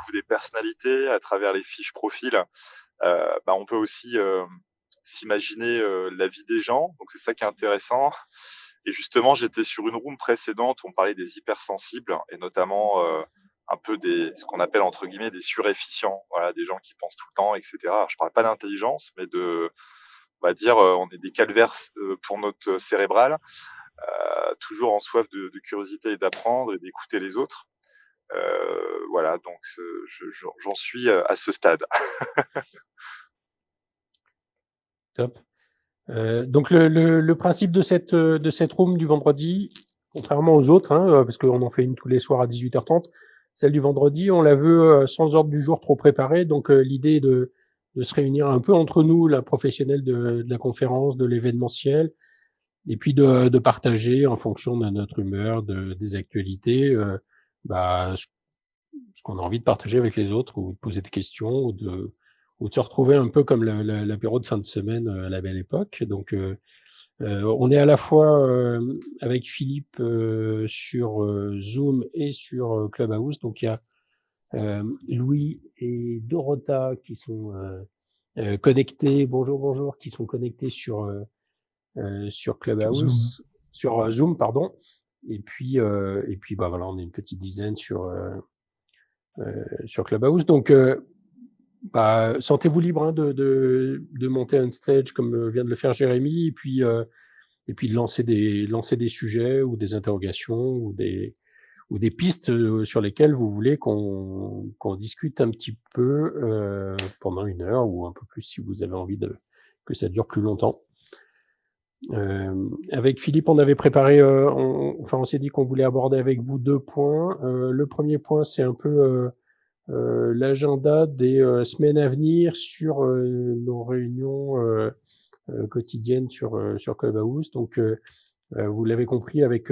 coup des personnalités, à travers les fiches profils, on peut aussi, s'imaginer, la vie des gens, donc c'est ça qui est intéressant. Et justement, j'étais sur une room précédente où on parlait des hypersensibles et notamment, un peu des ce qu'on appelle entre guillemets «des surefficients», voilà, des gens qui pensent tout le temps et cetera. Alors je parle pas d'intelligence, mais on va dire, on est des calvaires pour notre cérébral, toujours en soif de curiosité et d'apprendre et d'écouter les autres. Voilà, donc j'en suis, à ce stade. Top. Donc le principe de cette room du vendredi, contrairement aux autres, hein, parce qu'on en fait une tous les soirs à 18h30, celle du vendredi, on la veut sans ordre du jour trop préparé. Donc l'idée est de se réunir un peu entre nous, la professionnelle de la conférence, de l'événementiel, et puis de partager en fonction de notre humeur, des actualités, ce qu'on a envie de partager avec les autres, ou de poser des questions, ou de se retrouver un peu comme l'apéro de fin de semaine à la belle époque. Donc on est à la fois avec Philippe sur Zoom et sur Clubhouse. Donc il y a Louis et Dorota qui sont connectés. Bonjour, bonjour, qui sont connectés sur Sur Zoom. Clubhouse, sur Zoom, pardon. Et puis voilà, on est une petite dizaine sur Clubhouse. Donc sentez-vous libre de monter un stage comme vient de le faire Jérémy, et puis de lancer des sujets ou des interrogations ou des pistes sur lesquelles vous voulez qu'on discute un petit peu pendant 1 heure ou un peu plus si vous avez envie que ça dure plus longtemps. Avec Philippe, on avait préparé, on s'est dit qu'on voulait aborder avec vous 2 points. Le premier point, c'est un peu l'agenda des semaines à venir sur nos réunions quotidiennes sur Clubhouse. Donc, vous l'avez compris, avec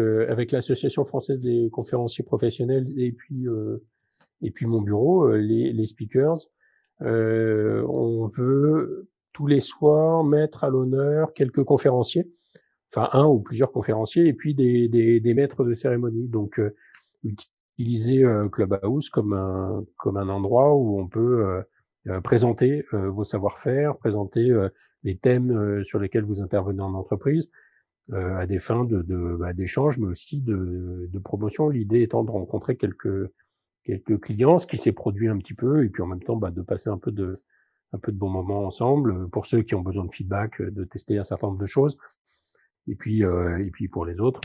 l'Association française des conférenciers professionnels et puis mon bureau, les speakers, on veut tous les soirs mettre à l'honneur quelques conférenciers, enfin un ou plusieurs conférenciers, et puis des maîtres de cérémonie. Donc, utiliser Clubhouse comme un endroit où on peut présenter vos savoir-faire, présenter les thèmes sur lesquels vous intervenez en entreprise, à des fins d'échange, mais aussi de promotion. L'idée étant de rencontrer quelques clients, ce qui s'est produit un petit peu, et puis en même temps de passer un peu de bons moments ensemble, pour ceux qui ont besoin de feedback, de tester un certain nombre de choses, et puis pour les autres,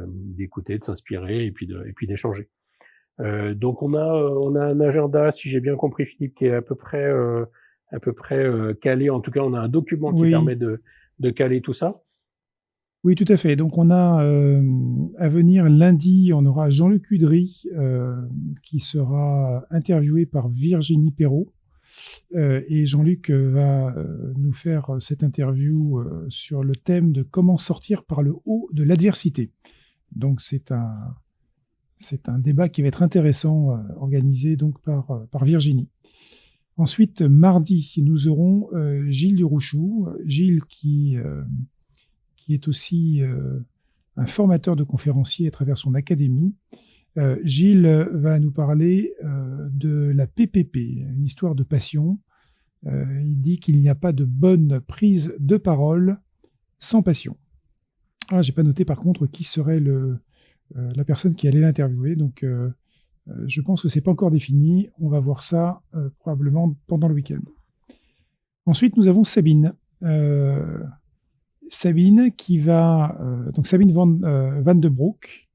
d'écouter, de s'inspirer, et puis d'échanger. Donc on a un agenda, si j'ai bien compris Philippe, qui est à peu près calé. En tout cas, on a un document qui permet de caler tout ça. Oui, tout à fait. Donc on a à venir lundi, on aura Jean-Luc Udry qui sera interviewé par Virginie Perrault. Et Jean-Luc va nous faire cette interview sur le thème de comment sortir par le haut de l'adversité. Donc c'est un débat qui va être intéressant, organisé donc par Virginie. Ensuite, mardi, nous aurons Gilles Durouchou. Gilles qui est aussi un formateur de conférenciers à travers son académie. Gilles va nous parler de la PPP, une histoire de passion. Il dit qu'il n'y a pas de bonne prise de parole sans passion. Alors, j'ai pas noté par contre qui serait la personne qui allait l'interviewer, donc je pense que c'est pas encore défini. On va voir ça probablement pendant le week-end. Ensuite, nous avons Sabine. Sabine qui va... donc Sabine Van de Broek.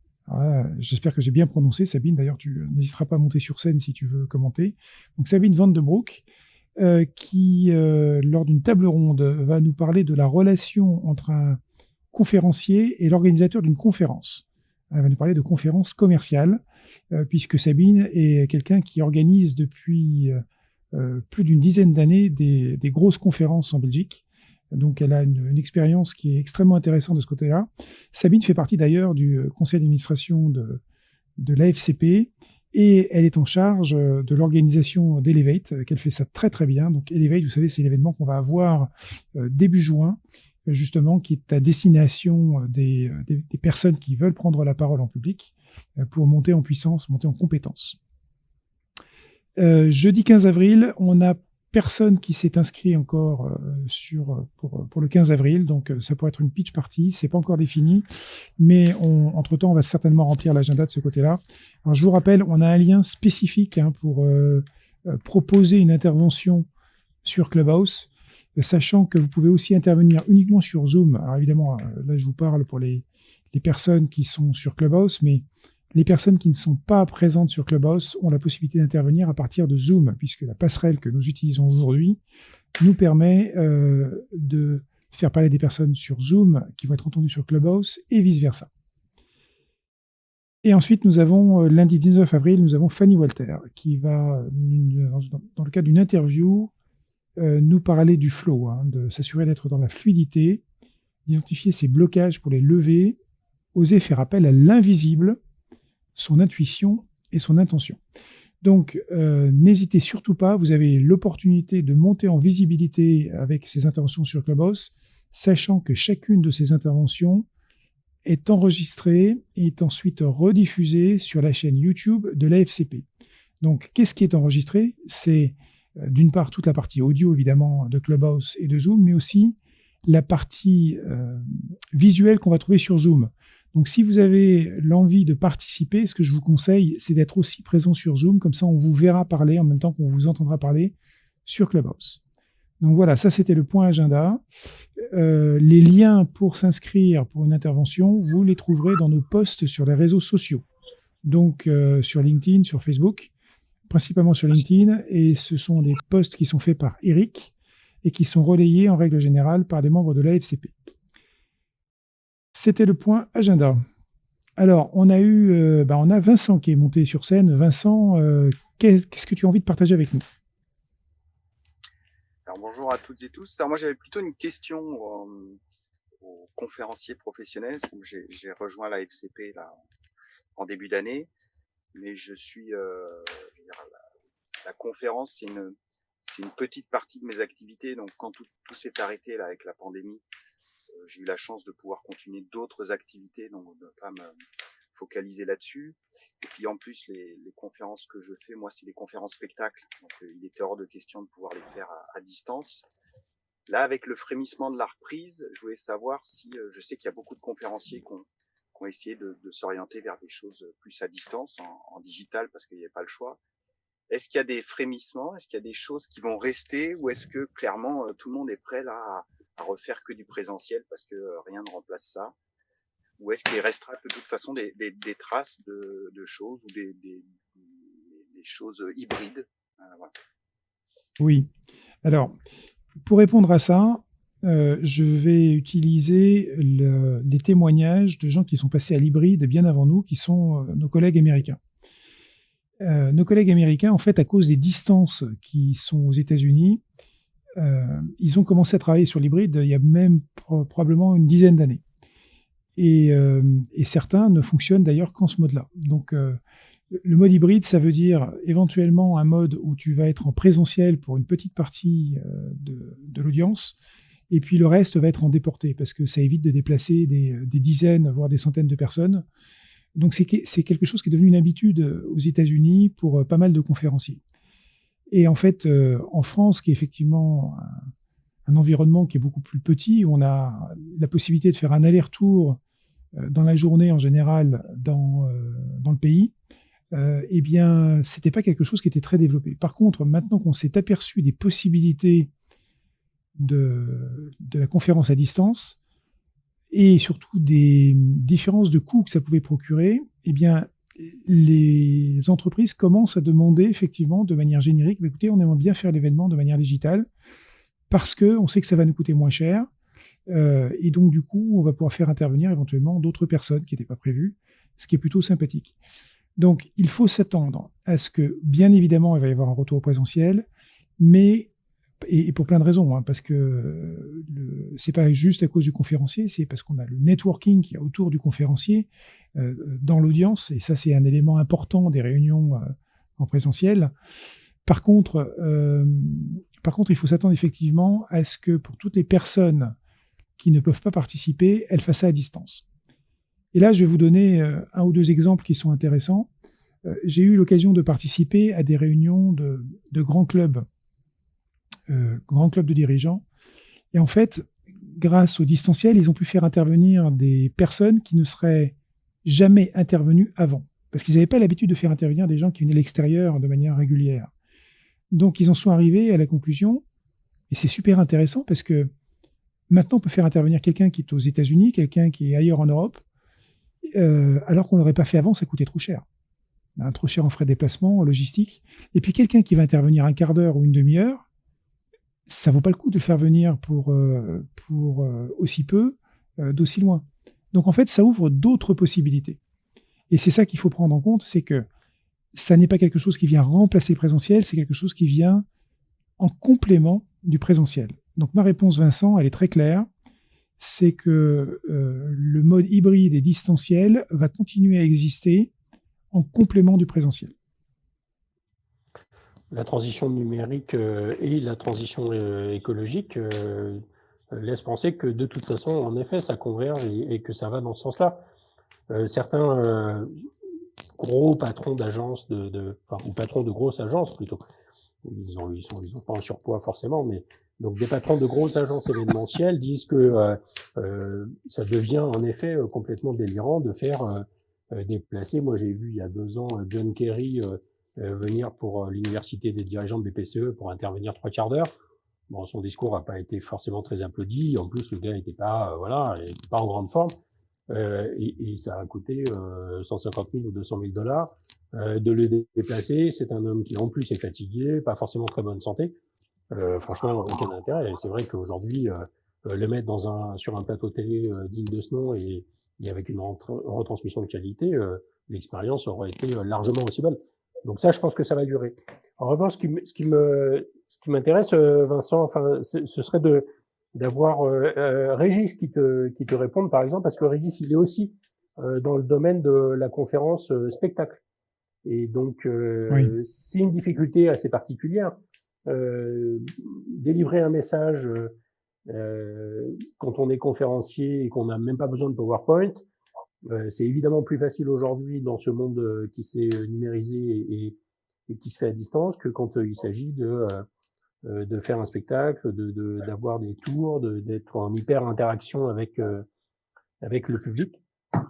J'espère que j'ai bien prononcé, Sabine. D'ailleurs, tu n'hésiteras pas à monter sur scène si tu veux commenter. Donc Sabine Van de Broek, qui, lors d'une table ronde, va nous parler de la relation entre un conférencier et l'organisateur d'une conférence. Elle va nous parler de conférences commerciales, puisque Sabine est quelqu'un qui organise depuis plus d'une dizaine d'années des grosses conférences en Belgique. Donc, elle a une expérience qui est extrêmement intéressante de ce côté-là. Sabine fait partie d'ailleurs du conseil d'administration de l'AFCP et elle est en charge de l'organisation d'Elevate, qu'elle fait ça très très bien. Donc, Elevate, vous savez, c'est l'événement qu'on va avoir début juin, justement, qui est à destination des personnes qui veulent prendre la parole en public pour monter en puissance, monter en compétences. Jeudi 15 avril, on n'a personne qui s'est inscrit encore pour le 15 avril, donc ça pourrait être une pitch party, c'est pas encore défini, mais entre-temps, on va certainement remplir l'agenda de ce côté-là. Alors, je vous rappelle, on a un lien spécifique pour proposer une intervention sur Clubhouse, sachant que vous pouvez aussi intervenir uniquement sur Zoom. Alors évidemment, là, je vous parle pour les personnes qui sont sur Clubhouse, mais les personnes qui ne sont pas présentes sur Clubhouse ont la possibilité d'intervenir à partir de Zoom, puisque la passerelle que nous utilisons aujourd'hui nous permet de faire parler des personnes sur Zoom qui vont être entendues sur Clubhouse et vice-versa. Et ensuite, nous avons, lundi 19 avril, nous avons Fanny Walter qui va, dans le cadre d'une interview, nous parler du flow, de s'assurer d'être dans la fluidité, d'identifier ses blocages pour les lever, oser faire appel à l'invisible, son intuition et son intention. Donc, n'hésitez surtout pas, vous avez l'opportunité de monter en visibilité avec ces interventions sur Clubhouse, sachant que chacune de ces interventions est enregistrée et est ensuite rediffusée sur la chaîne YouTube de l'AFCP. Donc, qu'est-ce qui est enregistré? C'est d'une part toute la partie audio, évidemment, de Clubhouse et de Zoom, mais aussi la partie visuelle qu'on va trouver sur Zoom. Donc, si vous avez l'envie de participer, ce que je vous conseille, c'est d'être aussi présent sur Zoom. Comme ça, on vous verra parler en même temps qu'on vous entendra parler sur Clubhouse. Donc voilà, ça, c'était le point agenda. Les liens pour s'inscrire pour une intervention, vous les trouverez dans nos posts sur les réseaux sociaux. Donc, sur LinkedIn, sur Facebook, principalement sur LinkedIn. Et ce sont des posts qui sont faits par Eric et qui sont relayés en règle générale par des membres de l'AFCP. C'était le point agenda. Alors, on a Vincent qui est monté sur scène. Vincent, qu'est-ce que tu as envie de partager avec nous? Alors, bonjour à toutes et tous. Alors, moi, j'avais plutôt une question aux conférenciers professionnels. J'ai rejoint la FCP là, en début d'année, mais je suis, la conférence, c'est une petite partie de mes activités. Donc, quand tout s'est arrêté là avec la pandémie, j'ai eu la chance de pouvoir continuer d'autres activités, donc de ne pas me focaliser là-dessus. Et puis en plus, les conférences que je fais, moi, c'est des conférences spectacles. Donc il était hors de question de pouvoir les faire à distance. Là, avec le frémissement de la reprise, je voulais savoir si, je sais qu'il y a beaucoup de conférenciers qui ont essayé de s'orienter vers des choses plus à distance, en digital, parce qu'il n'y avait pas le choix. Est-ce qu'il y a des frémissements? Est-ce qu'il y a des choses qui vont rester? Ou est-ce que clairement, tout le monde est prêt là à refaire que du présentiel parce que rien ne remplace ça? Ou est-ce qu'il restera de toute façon des traces de choses ou des choses hybrides? Voilà. Oui. Alors, pour répondre à ça, je vais utiliser les témoignages de gens qui sont passés à l'hybride bien avant nous, qui sont nos collègues américains. Nos collègues américains, en fait, à cause des distances qui sont aux États-Unis, ils ont commencé à travailler sur l'hybride il y a même probablement une dizaine d'années. Et certains ne fonctionnent d'ailleurs qu'en ce mode-là. Donc, le mode hybride, ça veut dire éventuellement un mode où tu vas être en présentiel pour une petite partie de l'audience, et puis le reste va être en déporté, parce que ça évite de déplacer des dizaines, voire des centaines de personnes. Donc, c'est quelque chose qui est devenu une habitude aux États-Unis pour pas mal de conférenciers. Et en fait, en France, qui est effectivement un environnement qui est beaucoup plus petit, où on a la possibilité de faire un aller-retour dans la journée en général dans le pays, eh bien, c'était pas quelque chose qui était très développé. Par contre, maintenant qu'on s'est aperçu des possibilités de la conférence à distance et surtout des différences de coûts que ça pouvait procurer, eh bien, les entreprises commencent à demander effectivement de manière générique, écoutez, on aimerait bien faire l'événement de manière digitale parce qu'on sait que ça va nous coûter moins cher. Et donc, du coup, on va pouvoir faire intervenir éventuellement d'autres personnes qui n'étaient pas prévues, ce qui est plutôt sympathique. Donc, il faut s'attendre à ce que, bien évidemment, il va y avoir un retour au présentiel, mais, et pour plein de raisons, parce que c'est pas juste à cause du conférencier, c'est parce qu'on a le networking qui est autour du conférencier dans l'audience, et ça, c'est un élément important des réunions en présentiel. Par contre, il faut s'attendre effectivement à ce que pour toutes les personnes qui ne peuvent pas participer, elles fassent ça à distance. Et là, je vais vous donner un ou deux exemples qui sont intéressants. J'ai eu l'occasion de participer à des réunions de grands clubs de dirigeants. Et en fait, grâce au distanciel, ils ont pu faire intervenir des personnes qui ne seraient jamais intervenues avant. Parce qu'ils n'avaient pas l'habitude de faire intervenir des gens qui venaient de l'extérieur de manière régulière. Donc, ils en sont arrivés à la conclusion, et c'est super intéressant parce que maintenant, on peut faire intervenir quelqu'un qui est aux États-Unis, quelqu'un qui est ailleurs en Europe, alors qu'on ne l'aurait pas fait avant, ça coûtait trop cher. Trop cher en frais de déplacement, en logistique. Et puis, quelqu'un qui va intervenir un quart d'heure ou une demi-heure, ça vaut pas le coup de le faire venir pour aussi peu, d'aussi loin. Donc, en fait, ça ouvre d'autres possibilités. Et c'est ça qu'il faut prendre en compte, c'est que ça n'est pas quelque chose qui vient remplacer le présentiel, c'est quelque chose qui vient en complément du présentiel. Donc ma réponse, Vincent, elle est très claire, c'est que le mode hybride et distanciel va continuer à exister en complément du présentiel. La transition numérique et la transition écologique laissent penser que de toute façon, en effet, ça converge et que ça va dans ce sens-là. Certains gros patrons d'agences, ou patrons de grosses agences plutôt, ils sont pas en surpoids forcément, mais donc des patrons de grosses agences événementielles disent que ça devient en effet complètement délirant de faire déplacer. Moi, j'ai vu il y a 2 ans John Kerry venir pour l'université des dirigeants de BPCE pour intervenir 3 quarts d'heure. Bon, son discours n'a pas été forcément très applaudi. En plus, le gars n'était pas, était pas en grande forme. Et ça a coûté 150 000 ou 200 000 dollars de le déplacer. C'est un homme qui en plus est fatigué, pas forcément très bonne santé. Franchement, aucun intérêt. Et c'est vrai qu'aujourd'hui, le mettre sur un plateau télé digne de ce nom et avec une retransmission de qualité, l'expérience aurait été largement aussi bonne. Donc ça, je pense que ça va durer. En revanche, ce qui m'intéresse, Vincent, enfin, ce serait d'avoir Régis qui te réponde, par exemple, parce que Régis, il est aussi dans le domaine de la conférence spectacle. Et donc, Oui. c'est une difficulté assez particulière. Délivrer un message quand on est conférencier et qu'on n'a même pas besoin de PowerPoint, c'est évidemment plus facile aujourd'hui dans ce monde qui s'est numérisé et qui se fait à distance que quand il s'agit de faire un spectacle, d'avoir des tours, d'être en hyper interaction avec le public.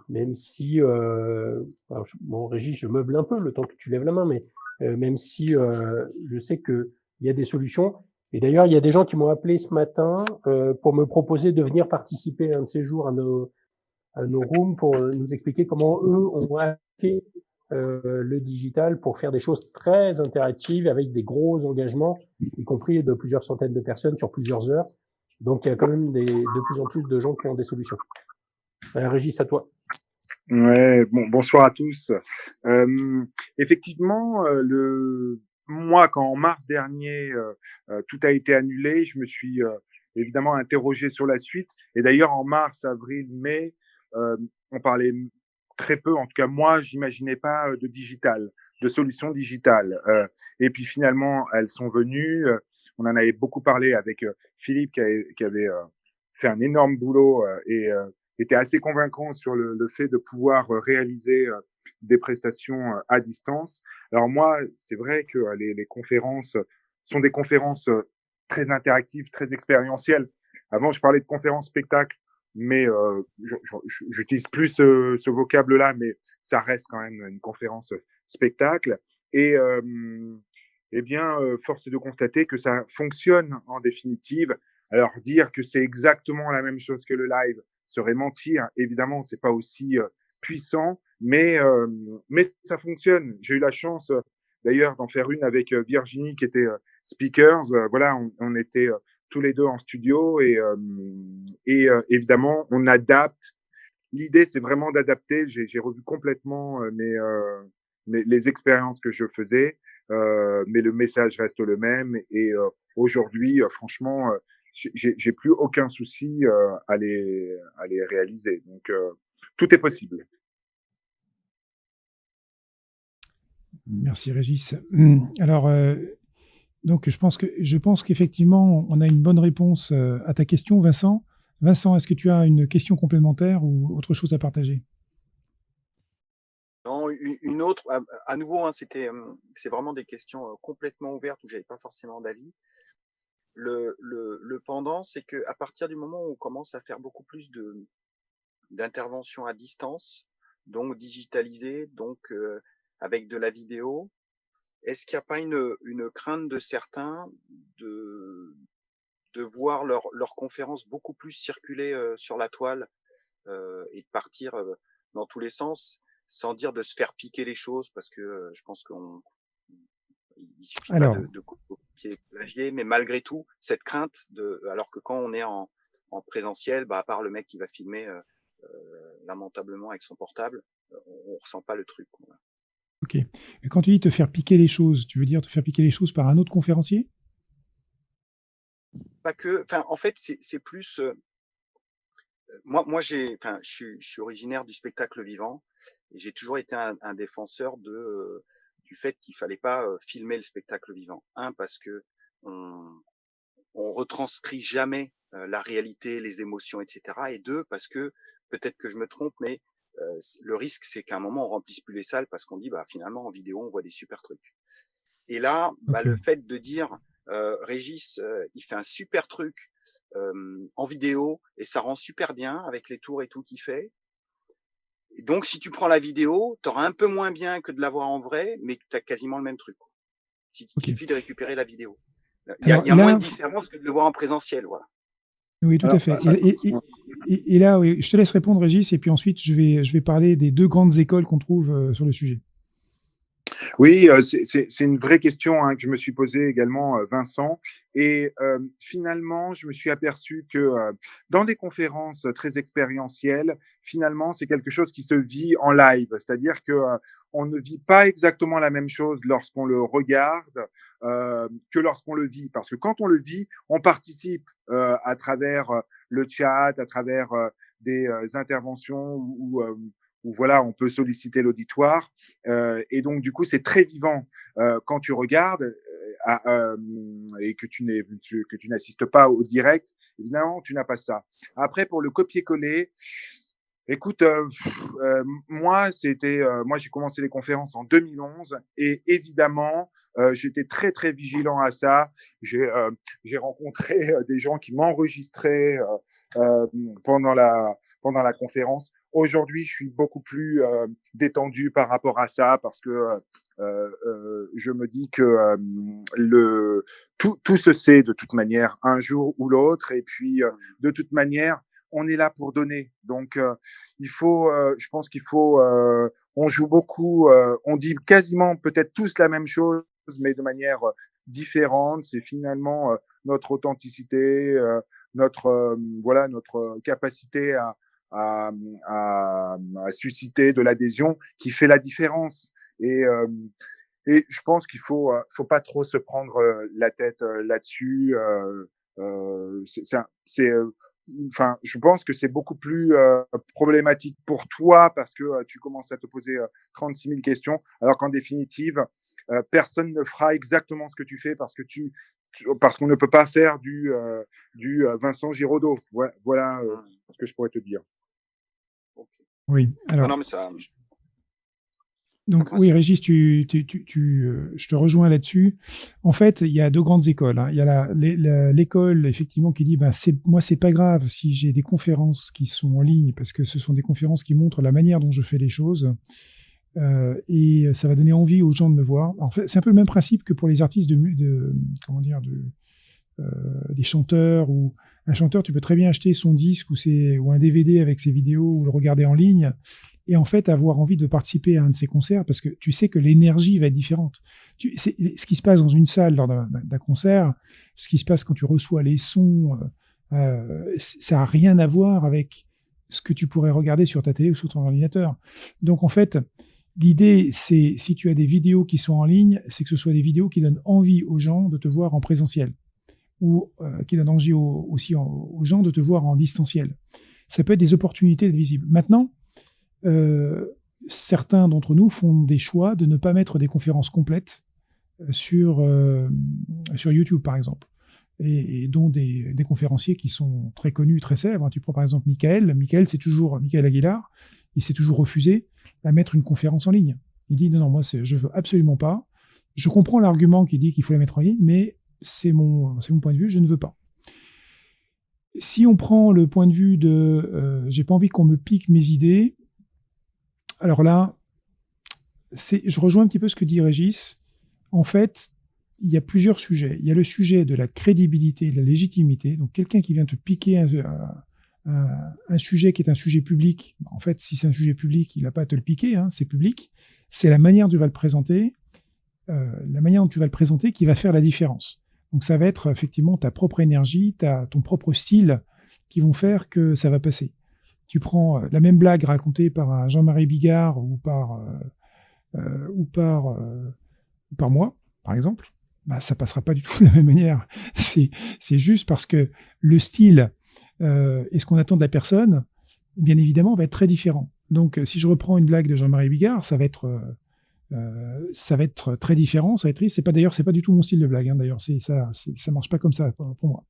Même si, Régis, je meuble un peu le temps que tu lèves la main, mais même si je sais qu'il y a des solutions. Et d'ailleurs, il y a des gens qui m'ont appelé ce matin pour me proposer de venir participer un de ces jours à nos rooms pour nous expliquer comment eux ont hacké le digital pour faire des choses très interactives avec des gros engagements, y compris de plusieurs centaines de personnes sur plusieurs heures. Donc, il y a quand même de plus en plus de gens qui ont des solutions. Régis, à toi. Ouais, bonsoir à tous. Effectivement, moi, quand en mars dernier, tout a été annulé, je me suis évidemment interrogé sur la suite. Et d'ailleurs, en mars, avril, mai, on parlait très peu, en tout cas moi, j'imaginais pas de digital, de solutions digitales. Et puis finalement, elles sont venues. On en avait beaucoup parlé avec Philippe qui avait fait un énorme boulot et était assez convaincant sur le fait de pouvoir réaliser des prestations à distance. Alors moi, c'est vrai que les conférences sont des conférences très interactives, très expérientielles. Avant, je parlais de conférences spectacles, mais j'utilise plus ce vocable-là, mais ça reste quand même une conférence spectacle. Et eh bien, force est de constater que ça fonctionne en définitive. Alors dire que c'est exactement la même chose que le live serait mentir. Évidemment, c'est pas aussi puissant, mais ça fonctionne. J'ai eu la chance d'ailleurs d'en faire une avec Virginie qui était speakers. Voilà, on était tous les deux en studio et évidemment on adapte. L'idée c'est vraiment d'adapter. J'ai revu complètement les expériences que je faisais, mais le message reste le même. Et aujourd'hui, franchement, j'ai plus aucun souci à les réaliser. Donc tout est possible. Merci Régis. Alors, donc je pense qu'effectivement, on a une bonne réponse à ta question, Vincent. Vincent, est-ce que tu as une question complémentaire ou autre chose à partager? Non, une autre, à nouveau, hein, c'est vraiment des questions complètement ouvertes où j'avais pas forcément d'avis. Le pendant, c'est que à partir du moment où on commence à faire beaucoup plus d'interventions à distance, donc digitalisées, donc avec de la vidéo, est-ce qu'il n'y a pas une crainte de certains de voir leur conférence beaucoup plus circuler sur la toile et de partir dans tous les sens, sans dire de se faire piquer les choses, parce que je pense il suffit pas Alors, de copier, plagier, mais malgré tout, cette crainte alors que quand on est en présentiel, à part le mec qui va filmer lamentablement avec son portable, on ressent pas le truc. Voilà. ok. Et quand tu dis te faire piquer les choses, tu veux dire te faire piquer les choses par un autre conférencier? Pas que, enfin, en fait, c'est plus. Moi, je suis originaire du spectacle vivant et j'ai toujours été un défenseur du fait qu'il fallait pas filmer le spectacle vivant. Un, parce que on retranscrit jamais la réalité, les émotions, etc. Et deux, parce que peut-être que je me trompe, mais le risque, c'est qu'à un moment, on remplisse plus les salles parce qu'on dit, finalement, en vidéo, on voit des super trucs. Et là, Ok. le fait de dire, Régis, il fait un super truc en vidéo et ça rend super bien avec les tours et tout qu'il fait. Et donc, si tu prends la vidéo, tu auras un peu moins bien que de l'avoir en vrai, mais tu as quasiment le même truc. Il Ok. suffit de récupérer la vidéo. Il y Alors a moins là, de différence que de le voir en présentiel, voilà. oui, tout à Alors, fait. Et là, oui, je te laisse répondre, Régis, et puis ensuite, je vais parler des deux grandes écoles qu'on trouve sur le sujet. oui, c'est une vraie question que je me suis posée également, Vincent. Et finalement, je me suis aperçu que dans des conférences très expérientielles, finalement, c'est quelque chose qui se vit en live. C'est-à-dire que on ne vit pas exactement la même chose lorsqu'on le regarde que lorsqu'on le vit. Parce que quand on le vit, on participe à travers le chat, à travers des interventions où voilà, on peut solliciter l'auditoire. Et donc, du coup, c'est très vivant quand tu regardes et que tu n'assistes pas au direct. Évidemment, tu n'as pas ça. Après, pour le copier-coller, écoute, moi, moi, j'ai commencé les conférences en 2011 et évidemment, j'étais très, très vigilant à ça. J'ai rencontré des gens qui m'enregistraient euh, pendant la conférence. Aujourd'hui, je suis beaucoup plus détendu par rapport à ça parce que je me dis que tout se sait de toute manière un jour ou l'autre et puis de toute manière on est là pour donner. Donc je pense qu'il faut on joue beaucoup, on dit quasiment peut-être tous la même chose mais de manière différente. C'est finalement notre authenticité, voilà notre capacité à, à susciter de l'adhésion qui fait la différence. Et, euh, et je pense qu'il faut pas trop se prendre la tête là-dessus. Enfin, je pense que c'est beaucoup plus problématique pour toi parce que tu commences à te poser 36 000 questions, alors qu'en définitive, personne ne fera exactement ce que tu fais parce que parce qu'on ne peut pas faire du Vincent Giraudot. Voilà ce que je pourrais te dire. Okay. Oui, alors. Non, mais ça. Donc oui, Régis, je te rejoins là-dessus. En fait, il y a deux grandes écoles. Il y a l'école effectivement qui dit, moi c'est pas grave si j'ai des conférences qui sont en ligne parce que ce sont des conférences qui montrent la manière dont je fais les choses et ça va donner envie aux gens de me voir. En fait, c'est un peu le même principe que pour les artistes des chanteurs ou un chanteur, tu peux très bien acheter son disque ou un DVD avec ses vidéos ou le regarder en ligne. Et en fait, avoir envie de participer à un de ces concerts parce que tu sais que l'énergie va être différente. Ce qui se passe dans une salle lors d'un concert, ce qui se passe quand tu reçois les sons, ça n'a rien à voir avec ce que tu pourrais regarder sur ta télé ou sur ton ordinateur. Donc en fait, l'idée, c'est si tu as des vidéos qui sont en ligne, c'est que ce soit des vidéos qui donnent envie aux gens de te voir en présentiel ou qui donnent envie aussi aux gens de te voir en distanciel. Ça peut être des opportunités d'être visible. Maintenant, certains d'entre nous font des choix de ne pas mettre des conférences complètes sur YouTube, par exemple, et dont des conférenciers qui sont très connus, très célèbres. Tu prends par exemple Michael Aguilar, il s'est toujours refusé à mettre une conférence en ligne. Il dit non, je veux absolument pas. Je comprends l'argument qui dit qu'il faut la mettre en ligne, mais c'est mon point de vue, je ne veux pas. Si on prend le point de vue de j'ai pas envie qu'on me pique mes idées, alors là, je rejoins un petit peu ce que dit Régis. En fait, il y a plusieurs sujets. Il y a le sujet de la crédibilité, de la légitimité. Donc, quelqu'un qui vient te piquer un sujet qui est un sujet public, en fait, si c'est un sujet public, il n'a pas à te le piquer, hein, c'est public. C'est la manière dont tu vas le présenter, qui va faire la différence. Donc, ça va être effectivement ta propre énergie, ton propre style qui vont faire que ça va passer. Tu prends la même blague racontée par un Jean-Marie Bigard ou par moi, par exemple, bah, ça passera pas du tout de la même manière. C'est juste parce que le style et ce qu'on attend de la personne, bien évidemment, va être très différent. Donc, si je reprends une blague de Jean-Marie Bigard, ça va être très différent, ça va être triste. C'est pas du tout mon style de blague. Hein, d'ailleurs, ça marche pas comme ça pour moi.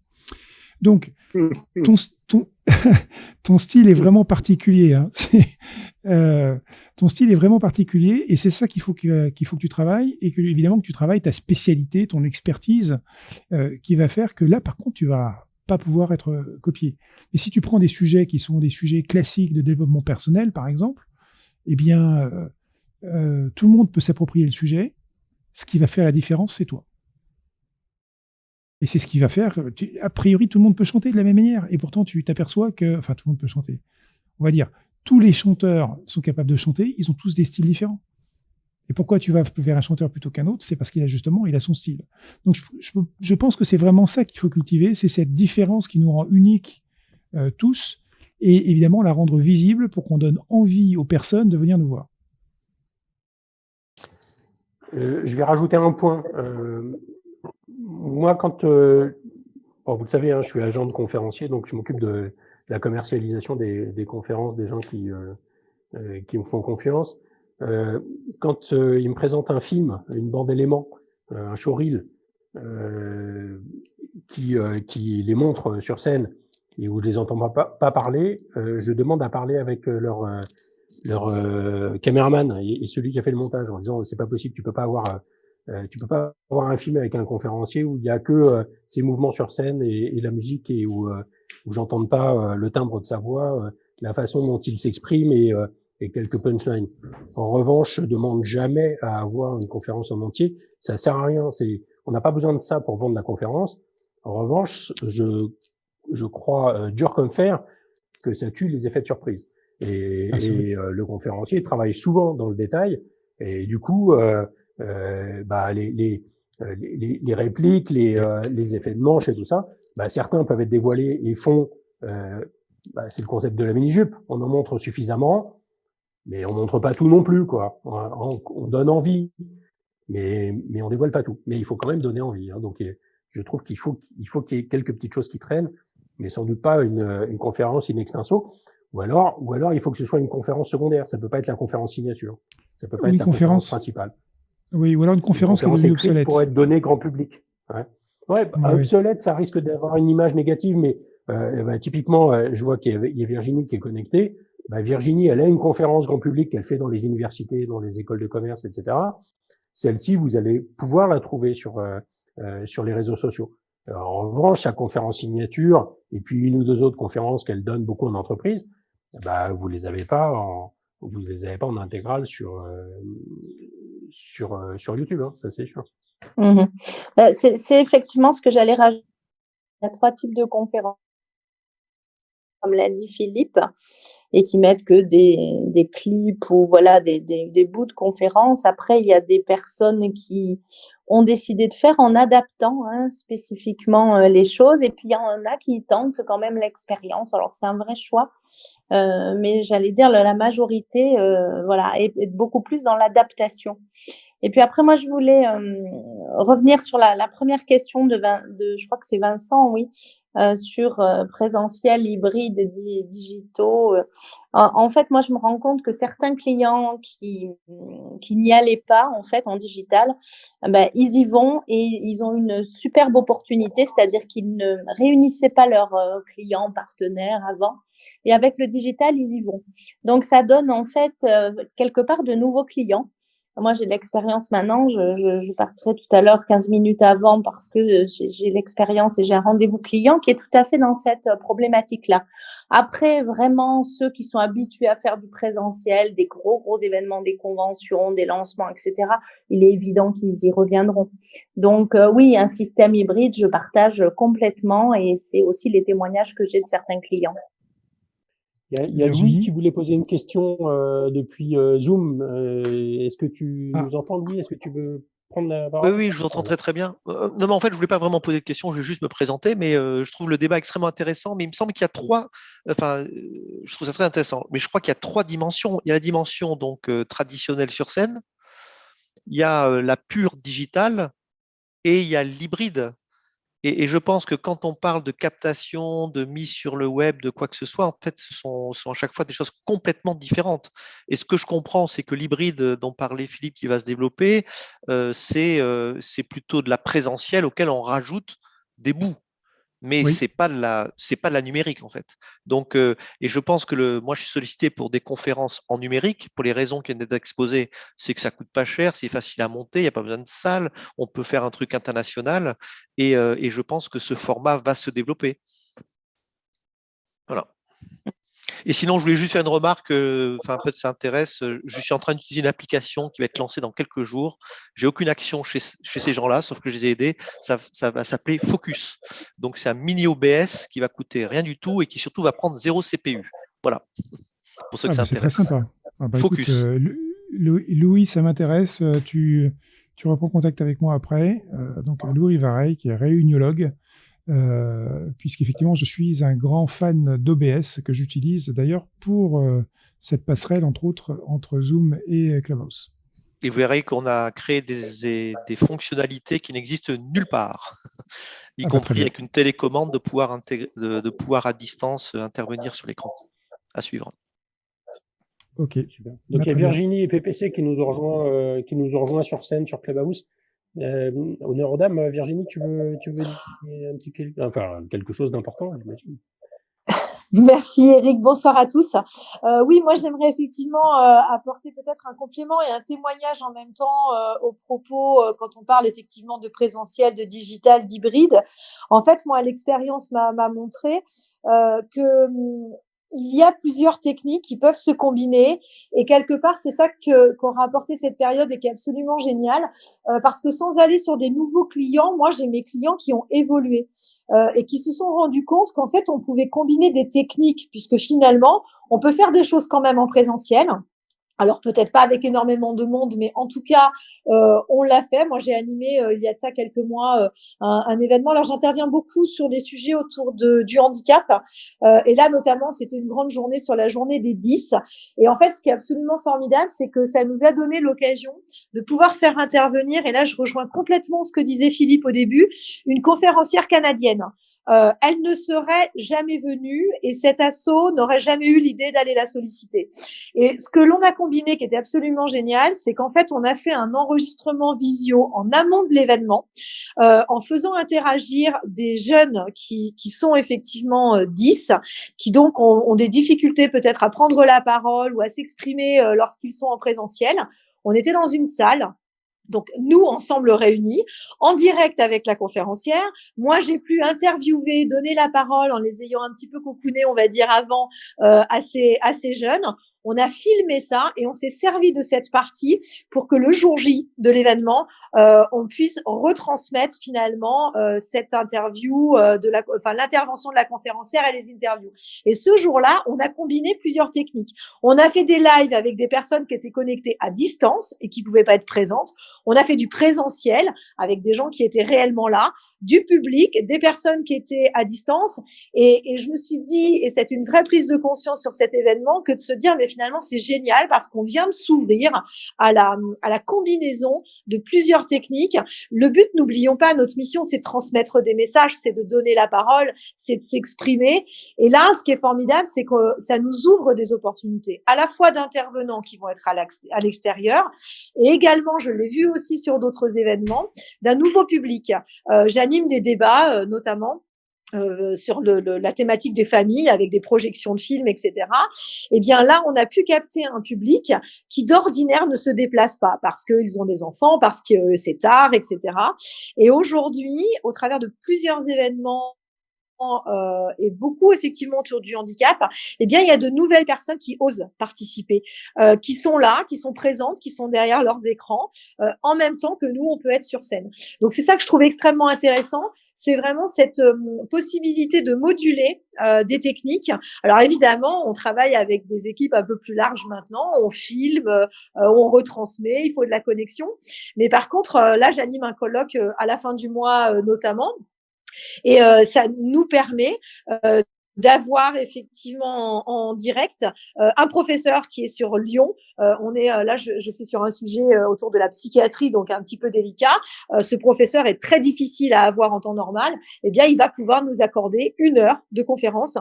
Donc, ton style est vraiment particulier. Hein. Ton style est vraiment particulier et c'est ça qu'il faut que tu travailles et que évidemment que tu travailles ta spécialité, ton expertise qui va faire que là, par contre, tu vas pas pouvoir être copié. Et si tu prends des sujets qui sont des sujets classiques de développement personnel, par exemple, eh bien, tout le monde peut s'approprier le sujet. Ce qui va faire la différence, c'est toi. Et c'est ce qui va faire, a priori, tout le monde peut chanter de la même manière. Et pourtant, tu t'aperçois que, enfin, tout le monde peut chanter. On va dire, tous les chanteurs sont capables de chanter, ils ont tous des styles différents. Et pourquoi tu vas vers un chanteur plutôt qu'un autre? C'est parce qu'il a son style. Donc, je pense que c'est vraiment ça qu'il faut cultiver, c'est cette différence qui nous rend uniques tous, et évidemment la rendre visible pour qu'on donne envie aux personnes de venir nous voir. Je vais rajouter un point. Moi, quand vous le savez, hein, je suis agent de conférencier, donc je m'occupe de la commercialisation des conférences des gens qui me font confiance. Quand ils me présentent un film, une bande éléments, un showreel, qui les montre sur scène et où je les entends pas parler, je demande à parler avec leur caméraman et celui qui a fait le montage en disant c'est pas possible, tu peux pas avoir un film avec un conférencier où il y a que ses mouvements sur scène et la musique et où j'entende pas le timbre de sa voix, la façon dont il s'exprime et quelques punchlines. En revanche, je demande jamais à avoir une conférence en entier. Ça sert à rien. On n'a pas besoin de ça pour vendre la conférence. En revanche, je crois dur comme fer que ça tue les effets de surprise. Et le conférencier travaille souvent dans le détail. Et du coup, les répliques, les effets de manche et tout ça, certains peuvent être dévoilés et font. C'est le concept de la mini-jupe. On en montre suffisamment, mais on montre pas tout non plus, quoi. On donne envie, mais on dévoile pas tout. Mais il faut quand même donner envie. Hein. Donc, je trouve qu'il faut qu'il y ait quelques petites choses qui traînent, mais sans doute pas une conférence in extenso. Ou alors, il faut que ce soit une conférence secondaire. Ça peut pas être la conférence signature. Ça peut pas être la conférence principale. Oui, ou alors une conférence qui est devenue obsolète. Pour être donnée grand public. Obsolète, ça risque d'avoir une image négative, mais typiquement, je vois qu'il y a Virginie qui est connectée. Virginie, elle a une conférence grand public qu'elle fait dans les universités, dans les écoles de commerce, etc. Celle-ci, vous allez pouvoir la trouver sur les réseaux sociaux. Alors, en revanche, sa conférence signature et puis une ou deux autres conférences qu'elle donne beaucoup en entreprise, vous les avez pas en intégrale sur YouTube, hein, ça c'est sûr. Mmh. C'est effectivement ce que j'allais rajouter. Il y a 3 types de conférences, comme l'a dit Philippe, et qui mettent que des clips ou voilà des bouts de conférences. Après, il y a des personnes qui ont décidé de faire en adaptant spécifiquement les choses, et puis il y en a qui tentent quand même l'expérience. Alors c'est un vrai choix, mais j'allais dire la majorité est beaucoup plus dans l'adaptation. Et puis après, moi, je voulais revenir sur la première question de je crois que c'est Vincent, oui, sur présentiel, hybride et digitaux. En fait, moi, je me rends compte que certains clients qui n'y allaient pas, en fait, en digital, ils y vont et ils ont une superbe opportunité, c'est-à-dire qu'ils ne réunissaient pas leurs clients, partenaires avant. Et avec le digital, ils y vont. Donc, ça donne, en fait, quelque part de nouveaux clients. Moi, j'ai l'expérience maintenant. Je partirai tout à l'heure 15 minutes avant parce que j'ai l'expérience et j'ai un rendez-vous client qui est tout à fait dans cette problématique-là. Après, vraiment, ceux qui sont habitués à faire du présentiel, des gros événements, des conventions, des lancements, etc., il est évident qu'ils y reviendront. Donc, oui, un système hybride, je partage complètement et c'est aussi les témoignages que j'ai de certains clients. Il y a Louis qui voulait poser une question depuis Zoom. Est-ce que tu nous entends, Louis? Est-ce que tu veux prendre la parole? Oui, je vous entends très bien. Non, mais en fait, je voulais pas vraiment poser de questions, je vais juste me présenter, mais je trouve le débat extrêmement intéressant. Mais il me semble qu'il y a je trouve ça très intéressant, mais je crois qu'il y a 3 dimensions. Il y a la dimension donc traditionnelle sur scène, il y a la pure digitale et il y a l'hybride. Et je pense que quand on parle de captation, de mise sur le web, de quoi que ce soit, en fait, ce sont à chaque fois des choses complètement différentes. Et ce que je comprends, c'est que l'hybride dont parlait Philippe qui va se développer, c'est plutôt de la présentielle auquel on rajoute des bouts. Mais Oui. c'est pas de la numérique en fait. Donc, et je pense que moi je suis sollicité pour des conférences en numérique pour les raisons qui viennent d'être exposées, c'est que ça coûte pas cher, c'est facile à monter, il n'y a pas besoin de salle, on peut faire un truc international et je pense que ce format va se développer. Voilà. Et sinon, je voulais juste faire une remarque, peut-être ça intéresse. Je suis en train d'utiliser une application qui va être lancée dans quelques jours. J'ai aucune action chez ces gens-là, sauf que je les ai aidés. Ça va s'appeler Focus. Donc, c'est un mini OBS qui va coûter rien du tout et qui surtout va prendre 0 CPU. Voilà. Pour ceux que ça c'est très intéresse. sympa. Focus. Écoute, Louis, ça m'intéresse. Tu reprends contact avec moi après. Donc, Louis Rivareille, qui est réuniologue. Puisqu'effectivement, je suis un grand fan d'OBS que j'utilise d'ailleurs pour cette passerelle, entre autres, entre Zoom et Clubhouse. Et vous verrez qu'on a créé des fonctionnalités qui n'existent nulle part, y compris avec une télécommande de pouvoir à distance intervenir sur l'écran. À suivre. Ok. Super. Donc il y a Virginie et PPC qui nous ont rejoint sur scène sur Clubhouse. Honneur aux dames, Virginie, tu veux dire quelque chose d'important, j'imagine. Merci Eric, bonsoir à tous. Oui, moi j'aimerais effectivement apporter peut-être un complément et un témoignage en même temps aux propos quand on parle effectivement de présentiel, de digital, d'hybride. En fait, moi l'expérience m'a montré que il y a plusieurs techniques qui peuvent se combiner et quelque part c'est ça qu'aura apporté cette période et qui est absolument génial parce que sans aller sur des nouveaux clients, moi j'ai mes clients qui ont évolué et qui se sont rendus compte qu'en fait on pouvait combiner des techniques puisque finalement on peut faire des choses quand même en présentiel. Alors peut-être pas avec énormément de monde, mais en tout cas, on l'a fait. Moi, j'ai animé il y a de ça quelques mois un événement. Alors j'interviens beaucoup sur des sujets autour du handicap. Et là, notamment, c'était une grande journée sur la journée des 10. Et en fait, ce qui est absolument formidable, c'est que ça nous a donné l'occasion de pouvoir faire intervenir, et là, je rejoins complètement ce que disait Philippe au début, une conférencière canadienne. Elle ne serait jamais venue et cet assaut n'aurait jamais eu l'idée d'aller la solliciter. Et ce que l'on a combiné, qui était absolument génial, c'est qu'en fait, on a fait un enregistrement visio en amont de l'événement, en faisant interagir des jeunes qui sont effectivement 10, qui donc ont des difficultés peut-être à prendre la parole ou à s'exprimer lorsqu'ils sont en présentiel. On était dans une salle. Donc, nous, ensemble réunis, en direct avec la conférencière. Moi, j'ai pu interviewer, donner la parole en les ayant un petit peu cocoonés, on va dire, avant, à ces jeunes. On a filmé ça et on s'est servi de cette partie pour que le jour J de l'événement, on puisse retransmettre finalement cette interview, l'intervention de la conférencière et les interviews. Et ce jour-là, on a combiné plusieurs techniques. On a fait des lives avec des personnes qui étaient connectées à distance et qui pouvaient pas être présentes. On a fait du présentiel avec des gens qui étaient réellement là, du public, des personnes qui étaient à distance. Et je me suis dit, et c'est une vraie prise de conscience sur cet événement, que de se dire, mais finalement, c'est génial parce qu'on vient de s'ouvrir à la combinaison de plusieurs techniques. Le but, n'oublions pas, notre mission, c'est de transmettre des messages, c'est de donner la parole, c'est de s'exprimer. Et là, ce qui est formidable, c'est que ça nous ouvre des opportunités, à la fois d'intervenants qui vont être à l'extérieur, et également, je l'ai vu aussi sur d'autres événements, d'un nouveau public. J'anime des débats, notamment, sur la thématique des familles avec des projections de films, etc. Eh bien là, on a pu capter un public qui d'ordinaire ne se déplace pas parce qu'ils ont des enfants, parce que c'est tard, etc. Et aujourd'hui, au travers de plusieurs événements et beaucoup effectivement autour du handicap, eh bien il y a de nouvelles personnes qui osent participer, qui sont là, qui sont présentes, qui sont derrière leurs écrans, en même temps que nous on peut être sur scène. Donc c'est ça que je trouve extrêmement intéressant. C'est vraiment cette possibilité de moduler des techniques. Alors évidemment, on travaille avec des équipes un peu plus larges maintenant. On filme, on retransmet, il faut de la connexion. Mais par contre, là, j'anime un colloque à la fin du mois notamment. Et ça nous permet d'avoir effectivement en direct un professeur qui est sur Lyon. On est là, je suis sur un sujet autour de la psychiatrie, donc un petit peu délicat. Ce professeur est très difficile à avoir en temps normal. Eh bien, il va pouvoir nous accorder 1 heure de conférence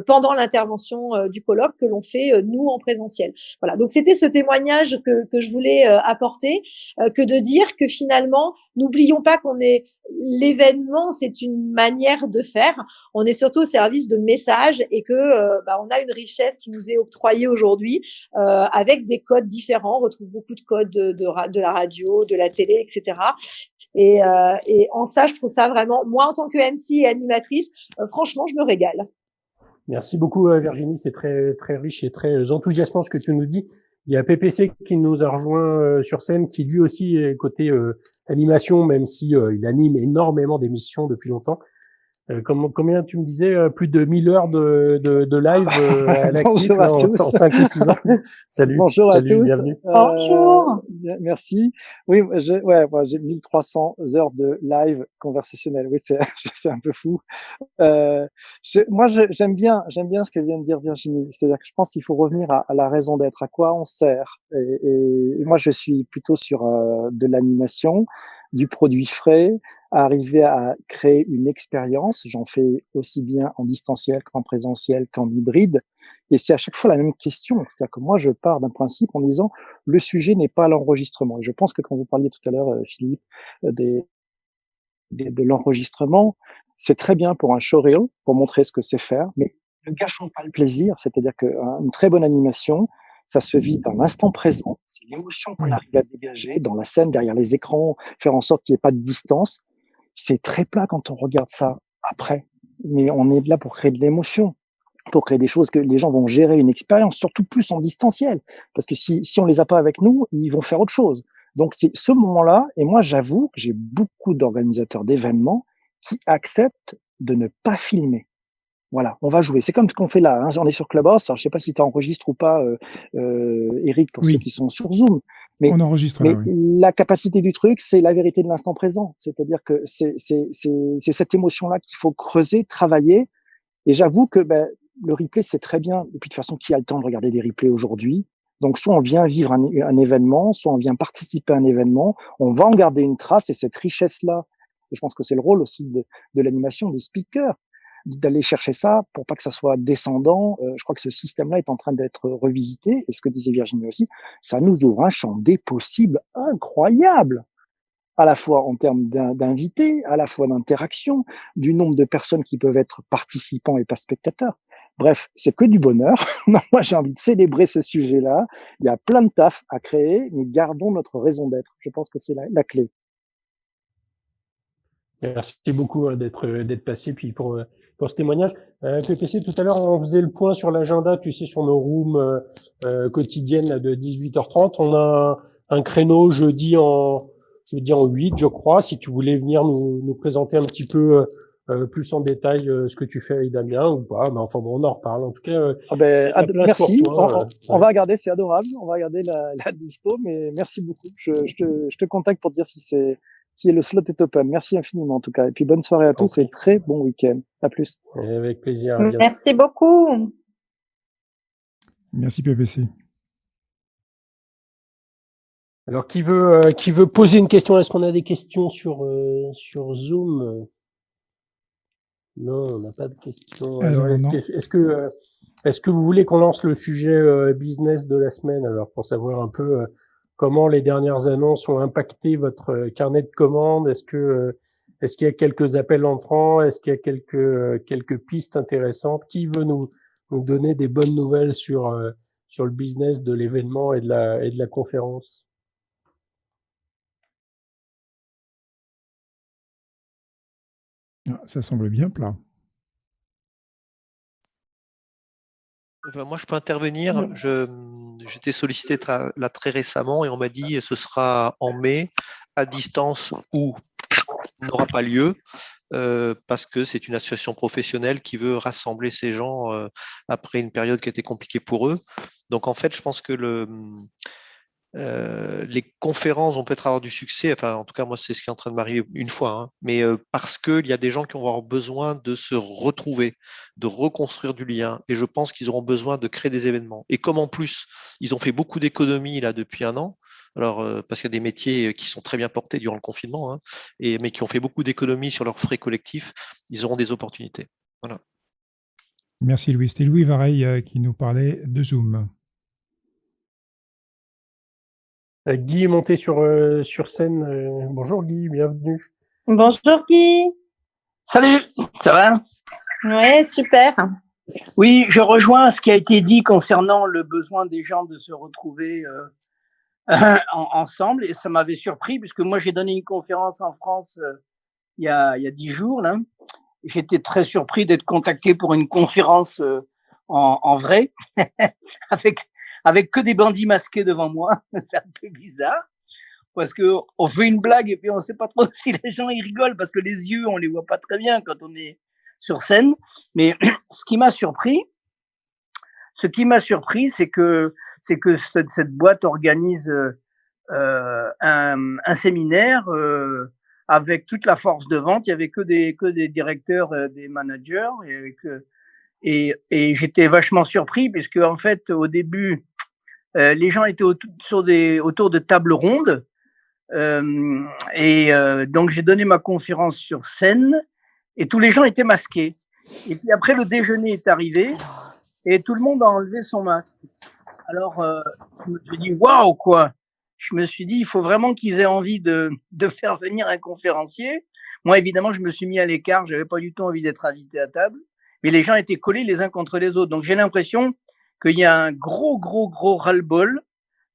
pendant l'intervention du colloque que l'on fait nous en présentiel. Voilà. Donc c'était ce témoignage que je voulais apporter, que de dire que finalement, n'oublions pas qu'on est l'événement, c'est une manière de faire. On est surtout au service de messages et que on a une richesse qui nous est octroyée aujourd'hui avec des codes différents. On retrouve beaucoup de codes de la radio, de la télé, etc. Et en ça, je trouve ça vraiment, moi en tant que MC et animatrice, franchement, je me régale. Merci beaucoup Virginie, c'est très très riche et très enthousiasmant ce que tu nous dis. Il y a PPC qui nous a rejoint sur scène, qui lui aussi est côté animation, même si il anime énormément d'émissions depuis longtemps. Combien tu me disais, plus de 1000 heures de live à l'actif là, en 5 ou 6 ans. Salut. Bonjour salut, à tous. bienvenue. Bonjour. Merci. Oui, moi, j'ai 1300 heures de live conversationnel. Oui, c'est c'est un peu fou. J'aime bien ce que vient de dire Virginie. C'est-à-dire que je pense qu'il faut revenir à la raison d'être, à quoi on sert. Et moi, je suis plutôt sur de l'animation, du produit frais, arriver à créer une expérience. J'en fais aussi bien en distanciel qu'en présentiel qu'en hybride. Et c'est à chaque fois la même question. C'est-à-dire que moi, je pars d'un principe en disant le sujet n'est pas l'enregistrement. Et je pense que quand vous parliez tout à l'heure, Philippe, de l'enregistrement, c'est très bien pour un showreel, pour montrer ce que c'est faire, mais ne gâchons pas le plaisir. C'est-à-dire qu'une très bonne animation, ça se vit dans l'instant présent. C'est l'émotion qu'on Oui. arrive à dégager dans la scène, derrière les écrans, faire en sorte qu'il n'y ait pas de distance. C'est très plat quand on regarde ça après. Mais on est là pour créer de l'émotion, pour créer des choses que les gens vont gérer une expérience, surtout plus en distanciel. Parce que si on les a pas avec nous, ils vont faire autre chose. Donc c'est ce moment-là, et moi j'avoue que j'ai beaucoup d'organisateurs d'événements qui acceptent de ne pas filmer. Voilà, on va jouer. C'est comme ce qu'on fait là. Hein. On est sur Clubhouse. Alors, je sais pas si tu enregistres ou pas, Eric, pour ceux qui sont sur Zoom. Mais, on enregistre là, oui. la capacité du truc, c'est la vérité de l'instant présent. C'est-à-dire que c'est cette émotion-là qu'il faut creuser, travailler. Et j'avoue que le replay, c'est très bien. Et puis de toute façon, qui a le temps de regarder des replays aujourd'hui? Donc, soit on vient vivre un événement, soit on vient participer à un événement. On va en garder une trace et cette richesse-là. Et je pense que c'est le rôle aussi de l'animation, des speakers, d'aller chercher ça pour pas que ça soit descendant. Je crois que ce système-là est en train d'être revisité. Et ce que disait Virginie aussi, ça nous ouvre un champ des possibles incroyable, à la fois en termes d'invités, à la fois d'interaction, du nombre de personnes qui peuvent être participants et pas spectateurs. Bref, c'est que du bonheur. Moi, j'ai envie de célébrer ce sujet-là. Il y a plein de taf à créer, mais gardons notre raison d'être. Je pense que c'est la clé. Merci beaucoup d'être passé puis pour ce témoignage. PPC, tout à l'heure on faisait le point sur l'agenda, tu sais, sur nos rooms quotidiennes là, de 18h30. On a un créneau jeudi en 8, je crois. Si tu voulais venir nous présenter un petit peu plus en détail ce que tu fais avec Damien ou pas, enfin bon, on en reparle. En tout cas, merci. Toi, on va regarder, c'est adorable. On va regarder la dispo, mais merci beaucoup. Je te contacte pour te dire si le slot est open. Merci infiniment en tout cas. Et puis bonne soirée à tous et très bon week-end. À plus. Et avec plaisir. Merci beaucoup. Merci PPC. Alors qui veut poser une question? Est-ce qu'on a des questions sur Zoom? Non, on n'a pas de questions. Alors, est-ce que vous voulez qu'on lance le sujet business de la semaine, alors pour savoir un peu comment les dernières annonces ont impacté votre carnet de commandes? Est-ce Est-ce qu'il y a quelques appels entrants? Est-ce qu'il y a quelques pistes intéressantes? Qui veut nous donner des bonnes nouvelles sur le business de l'événement et de la conférence? Ça semble bien plat. Enfin, moi, je peux intervenir. J'étais sollicité là très récemment et on m'a dit ce sera en mai, à distance ou n'aura pas lieu, parce que c'est une association professionnelle qui veut rassembler ces gens après une période qui était compliquée pour eux. Donc, en fait, je pense que les conférences vont peut-être avoir du succès. Enfin, en tout cas, moi, c'est ce qui est en train de m'arriver une fois, hein. Mais parce qu'il y a des gens qui vont avoir besoin de se retrouver, de reconstruire du lien. Et je pense qu'ils auront besoin de créer des événements. Et comme en plus, ils ont fait beaucoup d'économies là depuis un an. Alors, parce qu'il y a des métiers qui sont très bien portés durant le confinement, hein, mais qui ont fait beaucoup d'économies sur leurs frais collectifs, ils auront des opportunités. Voilà. Merci Louis. C'était Louis Vareille qui nous parlait de Zoom. Guy est monté sur scène. Bonjour Guy, bienvenue. Bonjour Guy. Salut, ça va? Ouais, super. Oui, je rejoins ce qui a été dit concernant le besoin des gens de se retrouver ensemble, et ça m'avait surpris puisque moi j'ai donné une conférence en France il y a 10 jours là. J'étais très surpris d'être contacté pour une conférence en vrai avec que des bandits masqués devant moi. C'est un peu bizarre parce que on fait une blague et puis on sait pas trop si les gens ils rigolent parce que les yeux on les voit pas très bien quand on est sur scène. Mais ce qui m'a surpris, c'est que cette boîte organise un séminaire avec toute la force de vente. Il y avait que des directeurs, des managers, et j'étais vachement surpris puisque en fait au début les gens étaient autour de tables rondes, donc j'ai donné ma conférence sur scène et tous les gens étaient masqués. Et puis après le déjeuner est arrivé et tout le monde a enlevé son masque. Alors je me suis dit waouh quoi. Je me suis dit il faut vraiment qu'ils aient envie de faire venir un conférencier. Moi évidemment je me suis mis à l'écart, j'avais pas du tout envie d'être invité à table, mais les gens étaient collés les uns contre les autres. Donc j'ai l'impression qu'il y a un gros ras-le-bol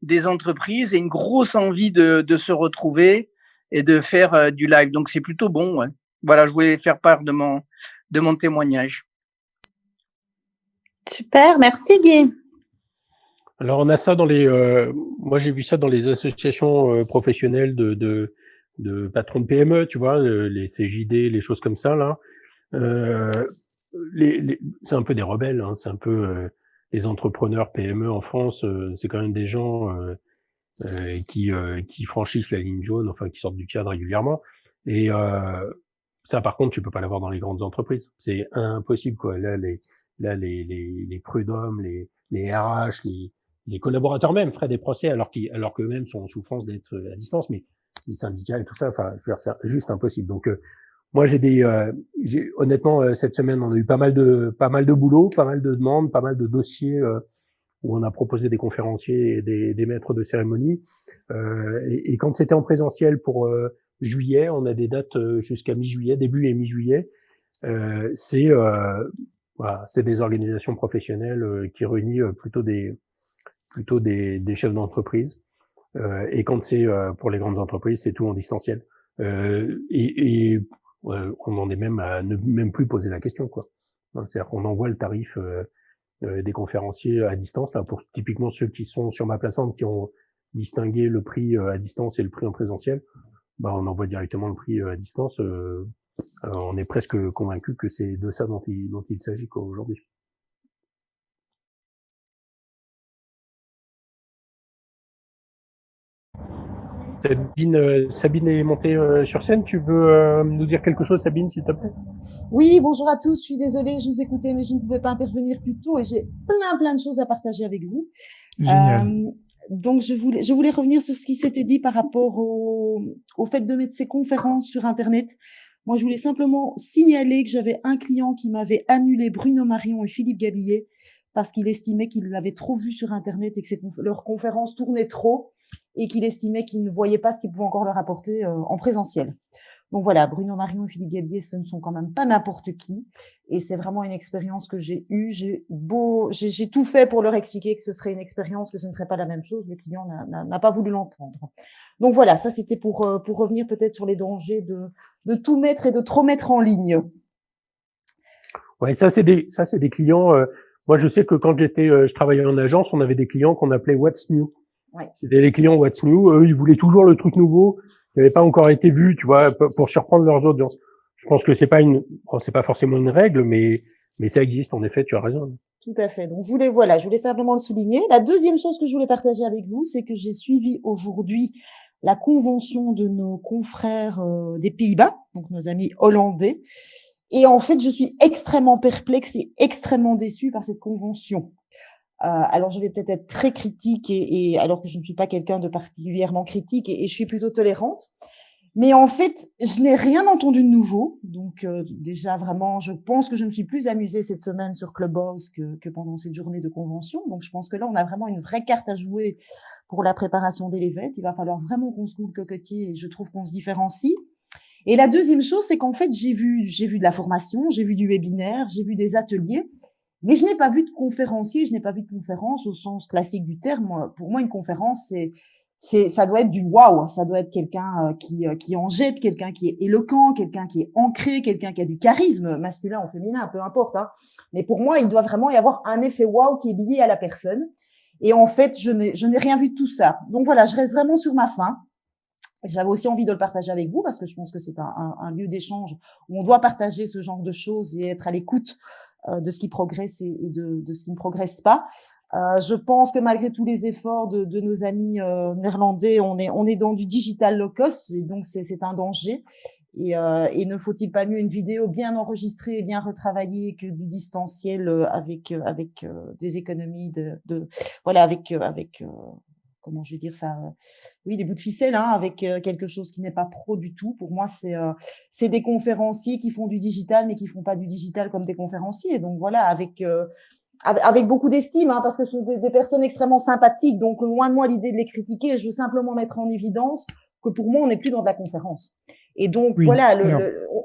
des entreprises et une grosse envie de se retrouver et de faire du live. Donc c'est plutôt bon. Ouais. Voilà, je voulais faire part de mon témoignage. Super, merci Guy. Alors on a ça dans moi j'ai vu ça dans les associations professionnelles de patrons de PME, tu vois, les CJD, les choses comme ça là. C'est un peu des rebelles, hein, c'est un peu les entrepreneurs PME en France, c'est quand même des gens qui franchissent la ligne jaune, enfin qui sortent du cadre régulièrement. Et ça, par contre, tu peux pas l'avoir dans les grandes entreprises. C'est impossible, quoi. Là, les prud'hommes, les RH, les collaborateurs même feraient des procès alors qu'eux-mêmes sont en souffrance d'être à distance, mais les syndicats et tout ça, enfin, c'est juste impossible. Donc, moi, honnêtement, cette semaine, on a eu pas mal de boulot, pas mal de demandes, pas mal de dossiers où on a proposé des conférenciers et des maîtres de cérémonie. Et quand c'était en présentiel pour juillet, on a des dates jusqu'à mi-juillet, début et mi-juillet. C'est des organisations professionnelles qui réunissent plutôt des chefs d'entreprise. Et quand c'est pour les grandes entreprises, c'est tout en distanciel. On en est même à ne même plus poser la question, quoi. C'est-à-dire qu'on envoie le tarif des conférenciers à distance, là, pour typiquement ceux qui sont sur ma plateforme, qui ont distingué le prix à distance et le prix en présentiel. Bah, on envoie directement le prix à distance. On est presque convaincu que c'est de ça dont il s'agit, quoi, aujourd'hui. Sabine est montée sur scène. Tu veux nous dire quelque chose, Sabine, s'il te plaît? Oui, bonjour à tous. Je suis désolée, je vous écoutais, mais je ne pouvais pas intervenir plus tôt et j'ai plein de choses à partager avec vous. Génial. Donc, je voulais revenir sur ce qui s'était dit par rapport au fait de mettre ces conférences sur Internet. Moi, je voulais simplement signaler que j'avais un client qui m'avait annulé Bruno Marion et Philippe Gabillet parce qu'il estimait qu'il l'avait trop vu sur Internet et que leurs conférences tournaient trop et qu'il estimait qu'il ne voyait pas ce qu'ils pouvaient encore leur apporter en présentiel. Donc voilà, Bruno Marion et Philippe Gabier, ce ne sont quand même pas n'importe qui. Et c'est vraiment une expérience que j'ai eue. J'ai tout fait pour leur expliquer que ce serait une expérience, que ce ne serait pas la même chose. Le client n'a pas voulu l'entendre. Donc voilà, ça c'était pour revenir peut-être sur les dangers de tout mettre et de trop mettre en ligne. Ouais, ça c'est des clients. Moi, je sais que quand je travaillais en agence, on avait des clients qu'on appelait What's New. Ouais. C'était les clients What's New. Eux, ils voulaient toujours le truc nouveau qui n'avait pas encore été vu, tu vois, pour surprendre leurs audiences. Je pense que c'est pas forcément une règle, mais ça existe. En effet, tu as raison. Tout à fait. Donc, je voulais simplement le souligner. La deuxième chose que je voulais partager avec vous, c'est que j'ai suivi aujourd'hui la convention de nos confrères des Pays-Bas, donc nos amis hollandais. Et en fait, je suis extrêmement perplexe et extrêmement déçue par cette convention. Alors, je vais peut-être être très critique, et alors que je ne suis pas quelqu'un de particulièrement critique, et je suis plutôt tolérante. Mais en fait, je n'ai rien entendu de nouveau. Donc, déjà, vraiment, je pense que je me suis plus amusée cette semaine sur Clubhouse que pendant cette journée de convention. Donc, je pense que là, on a vraiment une vraie carte à jouer pour la préparation des events. Il va falloir vraiment qu'on se coule le cocotier, et je trouve qu'on se différencie. Et la deuxième chose, c'est qu'en fait, j'ai vu de la formation, j'ai vu du webinaire, j'ai vu des ateliers, mais je n'ai pas vu de conférencier, je n'ai pas vu de conférence au sens classique du terme. Pour moi, une conférence, ça doit être du waouh, ça doit être quelqu'un qui en jette, quelqu'un qui est éloquent, quelqu'un qui est ancré, quelqu'un qui a du charisme, masculin ou féminin, peu importe. Hein. Mais pour moi, il doit vraiment y avoir un effet waouh qui est lié à la personne. Et en fait, je n'ai rien vu de tout ça. Donc voilà, je reste vraiment sur ma faim. J'avais aussi envie de le partager avec vous parce que je pense que c'est un lieu d'échange où on doit partager ce genre de choses et être à l'écoute de ce qui progresse et de ce qui ne progresse pas. Je pense que malgré tous les efforts de nos amis néerlandais, on est dans du digital low cost et donc c'est un danger. Et ne faut-il pas mieux une vidéo bien enregistrée et bien retravaillée que du distanciel avec des économies voilà, avec comment je vais dire ça, oui, des bouts de ficelle, hein, avec quelque chose qui n'est pas pro du tout. Pour moi, c'est des conférenciers qui font du digital, mais qui font pas du digital comme des conférenciers. Donc voilà, avec beaucoup d'estime, hein, parce que ce sont des personnes extrêmement sympathiques. Donc loin de moi l'idée de les critiquer. Je veux simplement mettre en évidence que pour moi, on n'est plus dans de la conférence. Et donc Oui, voilà, alors,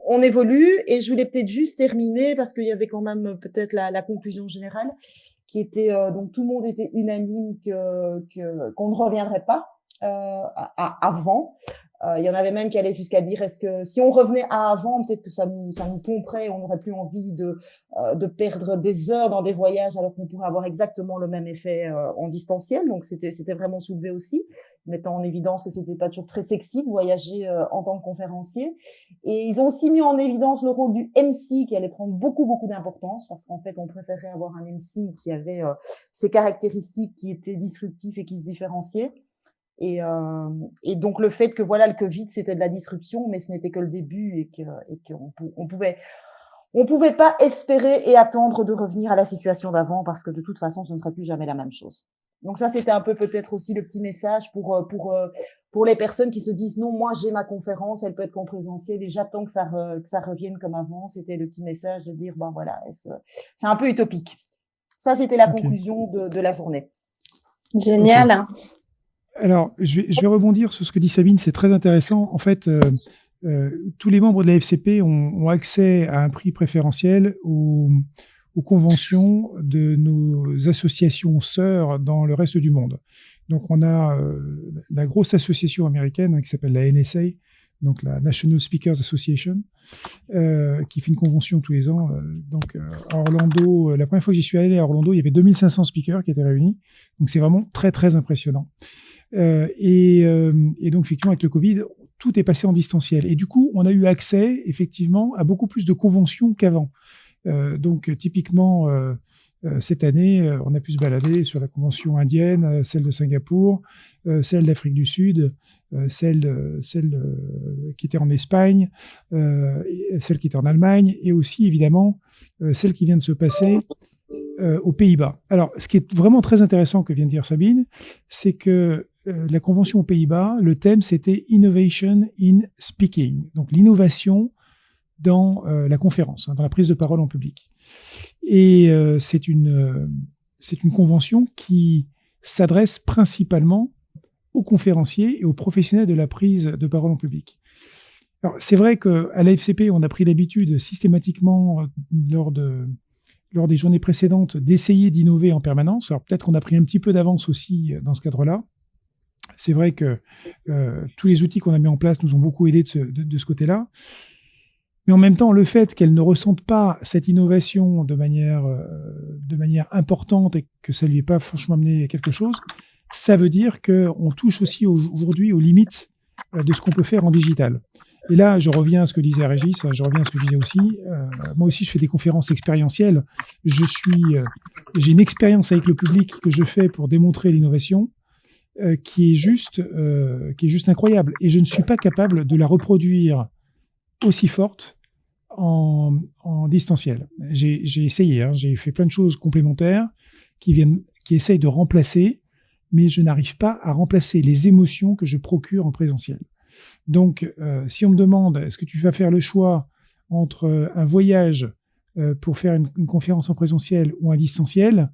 on évolue. Et je voulais peut-être juste terminer parce qu'il y avait quand même peut-être la conclusion générale qui était donc tout le monde était unanime qu'on ne reviendrait pas avant. Il y en avait même qui allaient jusqu'à dire est-ce que si on revenait à avant, peut-être que ça nous pomperait, on n'aurait plus envie de perdre des heures dans des voyages alors qu'on pourrait avoir exactement le même effet en distanciel. Donc c'était vraiment soulevé aussi, mettant en évidence que c'était pas toujours très sexy de voyager en tant que conférencier. Et ils ont aussi mis en évidence le rôle du MC qui allait prendre beaucoup d'importance parce qu'en fait on préférait avoir un MC qui avait ces caractéristiques qui étaient disruptifs et qui se différenciaient. Et donc le fait que voilà le Covid c'était de la disruption, mais ce n'était que le début et qu'on pouvait pas espérer et attendre de revenir à la situation d'avant parce que de toute façon ce ne serait plus jamais la même chose. Donc ça c'était un peu peut-être aussi le petit message pour les personnes qui se disent non moi j'ai ma conférence, elle peut être qu'en présentiel et j'attends que ça revienne comme avant. C'était le petit message de dire ben voilà c'est un peu utopique. Ça c'était la conclusion de la journée. Génial. Okay. Alors, je vais rebondir sur ce que dit Sabine, c'est très intéressant. En fait, tous les membres de la FCP ont accès à un prix préférentiel aux conventions de nos associations sœurs dans le reste du monde. Donc, on a la grosse association américaine qui s'appelle la NSA, donc la National Speakers Association, qui fait une convention tous les ans. Donc, à Orlando, la première fois que j'y suis allé à Orlando, il y avait 2500 speakers qui étaient réunis. Donc, c'est vraiment très impressionnant. Et donc, effectivement, avec le Covid, tout est passé en distanciel. Et du coup, on a eu accès, effectivement, à beaucoup plus de conventions qu'avant. Donc, typiquement, cette année, on a pu se balader sur la convention indienne, celle de Singapour, celle d'Afrique du Sud, celle qui était en Espagne, celle qui était en Allemagne, et aussi, évidemment, celle qui vient de se passer aux Pays-Bas. Alors, ce qui est vraiment très intéressant que vient de dire Sabine, c'est que la convention aux Pays-Bas, le thème, c'était Innovation in Speaking, donc l'innovation dans la conférence, dans la prise de parole en public. Et c'est une convention qui s'adresse principalement aux conférenciers et aux professionnels de la prise de parole en public. Alors, c'est vrai qu'à la FCP, on a pris l'habitude systématiquement, lors des journées précédentes, d'essayer d'innover en permanence. Alors, peut-être qu'on a pris un petit peu d'avance aussi dans ce cadre-là. C'est vrai que tous les outils qu'on a mis en place nous ont beaucoup aidés de ce côté-là. Mais en même temps, le fait qu'elles ne ressentent pas cette innovation de manière importante et que ça lui ait pas franchement amené quelque chose, ça veut dire qu'on touche aussi aujourd'hui aux limites de ce qu'on peut faire en digital. Et là, je reviens à ce que disait Régis, je reviens à ce que je disais aussi. Moi aussi, je fais des conférences expérientielles. J'ai une expérience avec le public que je fais pour démontrer l'innovation qui est juste incroyable. Et je ne suis pas capable de la reproduire aussi forte en distanciel. J'ai essayé, hein, j'ai fait plein de choses complémentaires qui essayent de remplacer, mais je n'arrive pas à remplacer les émotions que je procure en présentiel. Donc, si on me demande, est-ce que tu vas faire le choix entre un voyage pour faire une conférence en présentiel ou un distanciel,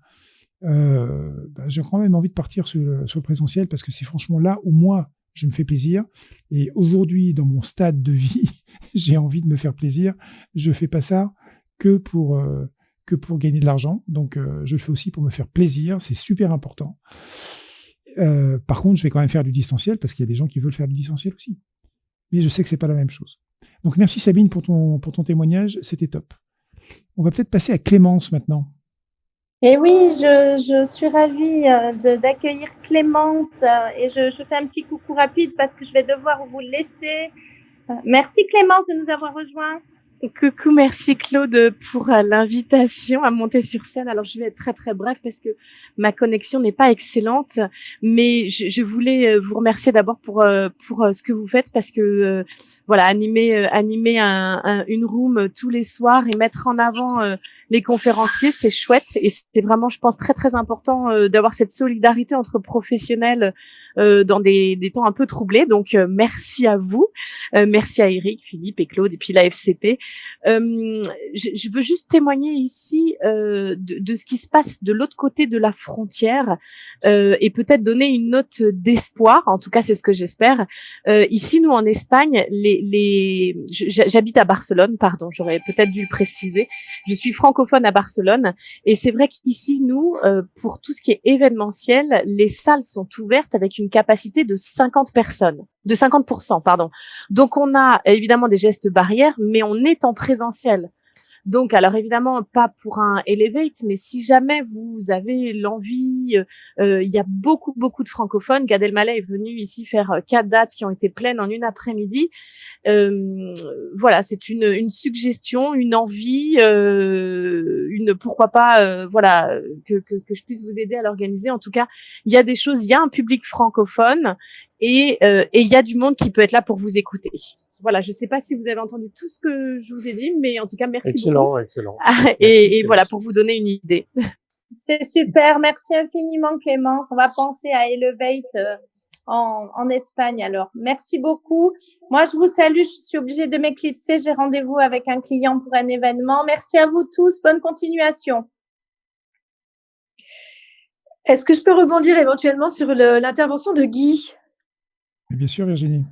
j'ai quand même envie de partir sur le présentiel parce que c'est franchement là où moi, je me fais plaisir. Et aujourd'hui, dans mon stade de vie, j'ai envie de me faire plaisir. Je ne fais pas ça que pour gagner de l'argent. Donc, je le fais aussi pour me faire plaisir. C'est super important. Par contre, je vais quand même faire du distanciel parce qu'il y a des gens qui veulent faire du distanciel aussi. Mais je sais que c'est pas la même chose. Donc, merci Sabine pour ton témoignage. C'était top. On va peut-être passer à Clémence maintenant. Et oui, je suis ravie d'accueillir Clémence et je fais un petit coucou rapide parce que je vais devoir vous laisser. Merci Clémence de nous avoir rejoints. Coucou, merci Claude pour l'invitation à monter sur scène. Alors, je vais être très, très bref parce que ma connexion n'est pas excellente, mais je voulais vous remercier d'abord pour ce que vous faites parce que, voilà, animer une room tous les soirs et mettre en avant les conférenciers, c'est chouette et c'est vraiment, je pense, très, très important d'avoir cette solidarité entre professionnels dans des temps un peu troublés. Donc, merci à vous. Merci à Eric, Philippe et Claude et puis la FCP. Je veux juste témoigner ici de ce qui se passe de l'autre côté de la frontière et peut-être donner une note d'espoir. En tout cas, c'est ce que j'espère. Ici, nous en Espagne, j'habite à Barcelone. Pardon, j'aurais peut-être dû le préciser. Je suis francophone à Barcelone et c'est vrai qu'ici, nous, pour tout ce qui est événementiel, les salles sont ouvertes avec une capacité de 50 personnes. De 50%, pardon. Donc, on a évidemment des gestes barrières, mais on est en présentiel. Donc, alors évidemment, pas pour un Elevate, mais si jamais vous avez l'envie, il y a beaucoup de francophones. Gad Elmaleh est venu ici faire 4 dates qui ont été pleines en une après-midi. Voilà, c'est une suggestion, une envie, pourquoi pas, voilà, que je puisse vous aider à l'organiser. En tout cas, il y a des choses, il y a un public francophone et il y a du monde qui peut être là pour vous écouter. Voilà, je ne sais pas si vous avez entendu tout ce que je vous ai dit, mais en tout cas, merci beaucoup. Excellent. Et voilà, pour vous donner une idée. C'est super, merci infiniment Clémence. On va penser à Elevate en Espagne alors. Merci beaucoup. Moi, je vous salue, je suis obligée de m'éclipser. J'ai rendez-vous avec un client pour un événement. Merci à vous tous, bonne continuation. Est-ce que je peux rebondir éventuellement sur l'intervention de Guy ? Bien sûr, Virginie.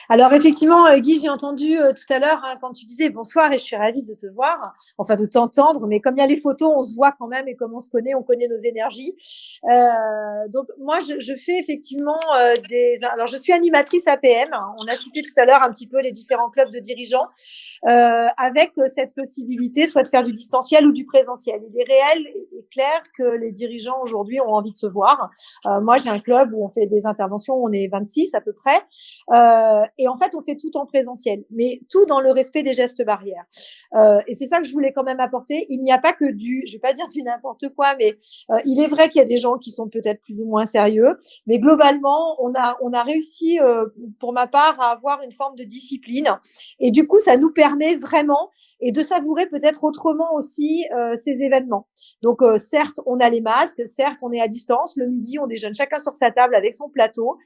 Alors effectivement, Guy, j'ai entendu tout à l'heure quand tu disais bonsoir et je suis ravie de te voir, enfin de t'entendre, mais comme il y a les photos, on se voit quand même et comme on connaît nos énergies. Donc moi, je fais effectivement alors je suis animatrice APM, on a cité tout à l'heure un petit peu les différents clubs de dirigeants, avec cette possibilité soit de faire du distanciel ou du présentiel. Il est réel et clair que les dirigeants aujourd'hui ont envie de se voir. Moi, j'ai un club où on fait des interventions, on est 26 à peu près. Et en fait, on fait tout en présentiel, mais tout dans le respect des gestes barrières. Et c'est ça que je voulais quand même apporter. Il n'y a pas que je vais pas dire du n'importe quoi, mais il est vrai qu'il y a des gens qui sont peut-être plus ou moins sérieux, mais globalement, on a réussi, pour ma part, à avoir une forme de discipline. Et du coup, ça nous permet vraiment et de savourer peut-être autrement aussi ces événements. Donc, certes, on a les masques, certes, on est à distance. Le midi, on déjeune chacun sur sa table avec son plateau,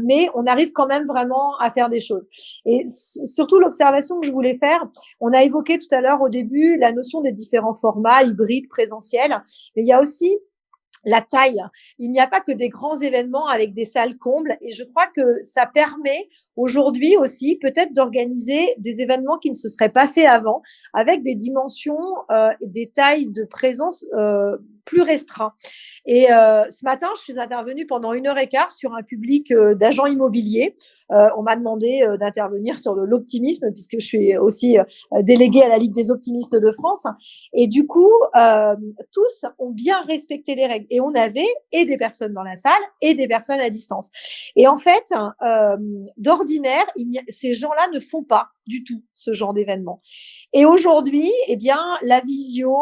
mais on arrive quand même vraiment à faire des choses. Et surtout, l'observation que je voulais faire, on a évoqué tout à l'heure au début la notion des différents formats hybrides, présentiels, mais il y a aussi la taille. Il n'y a pas que des grands événements avec des salles combles et je crois que ça permet aujourd'hui aussi peut-être d'organiser des événements qui ne se seraient pas faits avant avec des dimensions, des tailles de présence plus restreints. Et ce matin, je suis intervenue pendant 1 heure et quart sur un public d'agents immobiliers. On m'a demandé d'intervenir sur l'optimisme puisque je suis aussi déléguée à la Ligue des optimistes de France. Et du coup, tous ont bien respecté les règles. Et on avait et des personnes dans la salle et des personnes à distance. Et en fait, d'ordinaire, ces gens-là ne font pas du tout ce genre d'événement. Et aujourd'hui, eh bien, la visio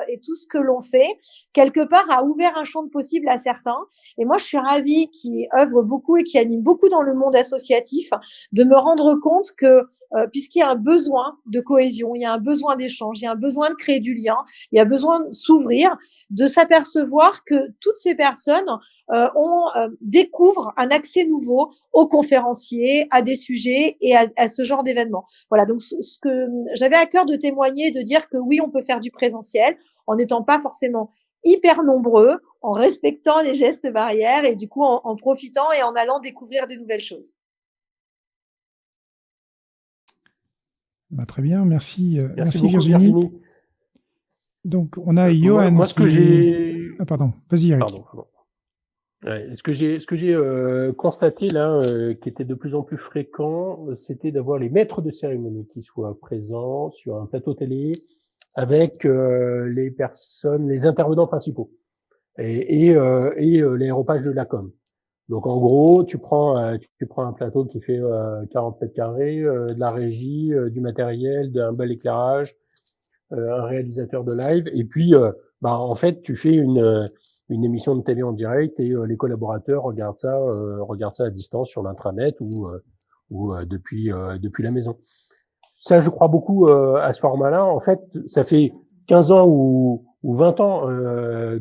et tout ce que l'on fait, quelque part, a ouvert un champ de possible à certains. Et moi, je suis ravie, qui œuvre beaucoup et qui anime beaucoup dans le monde associatif, de me rendre compte que puisqu'il y a un besoin de cohésion, il y a un besoin d'échange, il y a un besoin de créer du lien, il y a besoin de s'ouvrir, de s'apercevoir que toutes ces personnes découvrent un accès nouveau aux conférenciers, à des sujets et à ce genre d'événements. Voilà, donc ce que j'avais à cœur de témoigner, de dire que oui, on peut faire du présentiel en n'étant pas forcément hyper nombreux, en respectant les gestes barrières et du coup en profitant et en allant découvrir de nouvelles choses. Très bien, merci, Merci merci beaucoup, Virginie. Virginie. Donc, on a Moi, Johan ce que qui... j'ai... Ah, pardon, vas-y, Eric. Pardon. Ouais, ce que j'ai constaté là, qui était de plus en plus fréquent, c'était d'avoir les maîtres de cérémonie qui soient présents sur un plateau télé avec les personnes, les intervenants principaux et l'aéropage de la com. Donc en gros, tu prends un plateau qui fait 40 mètres carrés, de la régie, du matériel, d'un bel éclairage, un réalisateur de live, et puis en fait tu fais une émission de télé en direct et les collaborateurs regardent ça à distance sur l'intranet ou depuis la maison. Ça, je crois beaucoup à ce format-là. En fait, ça fait 15 ans ou 20 ans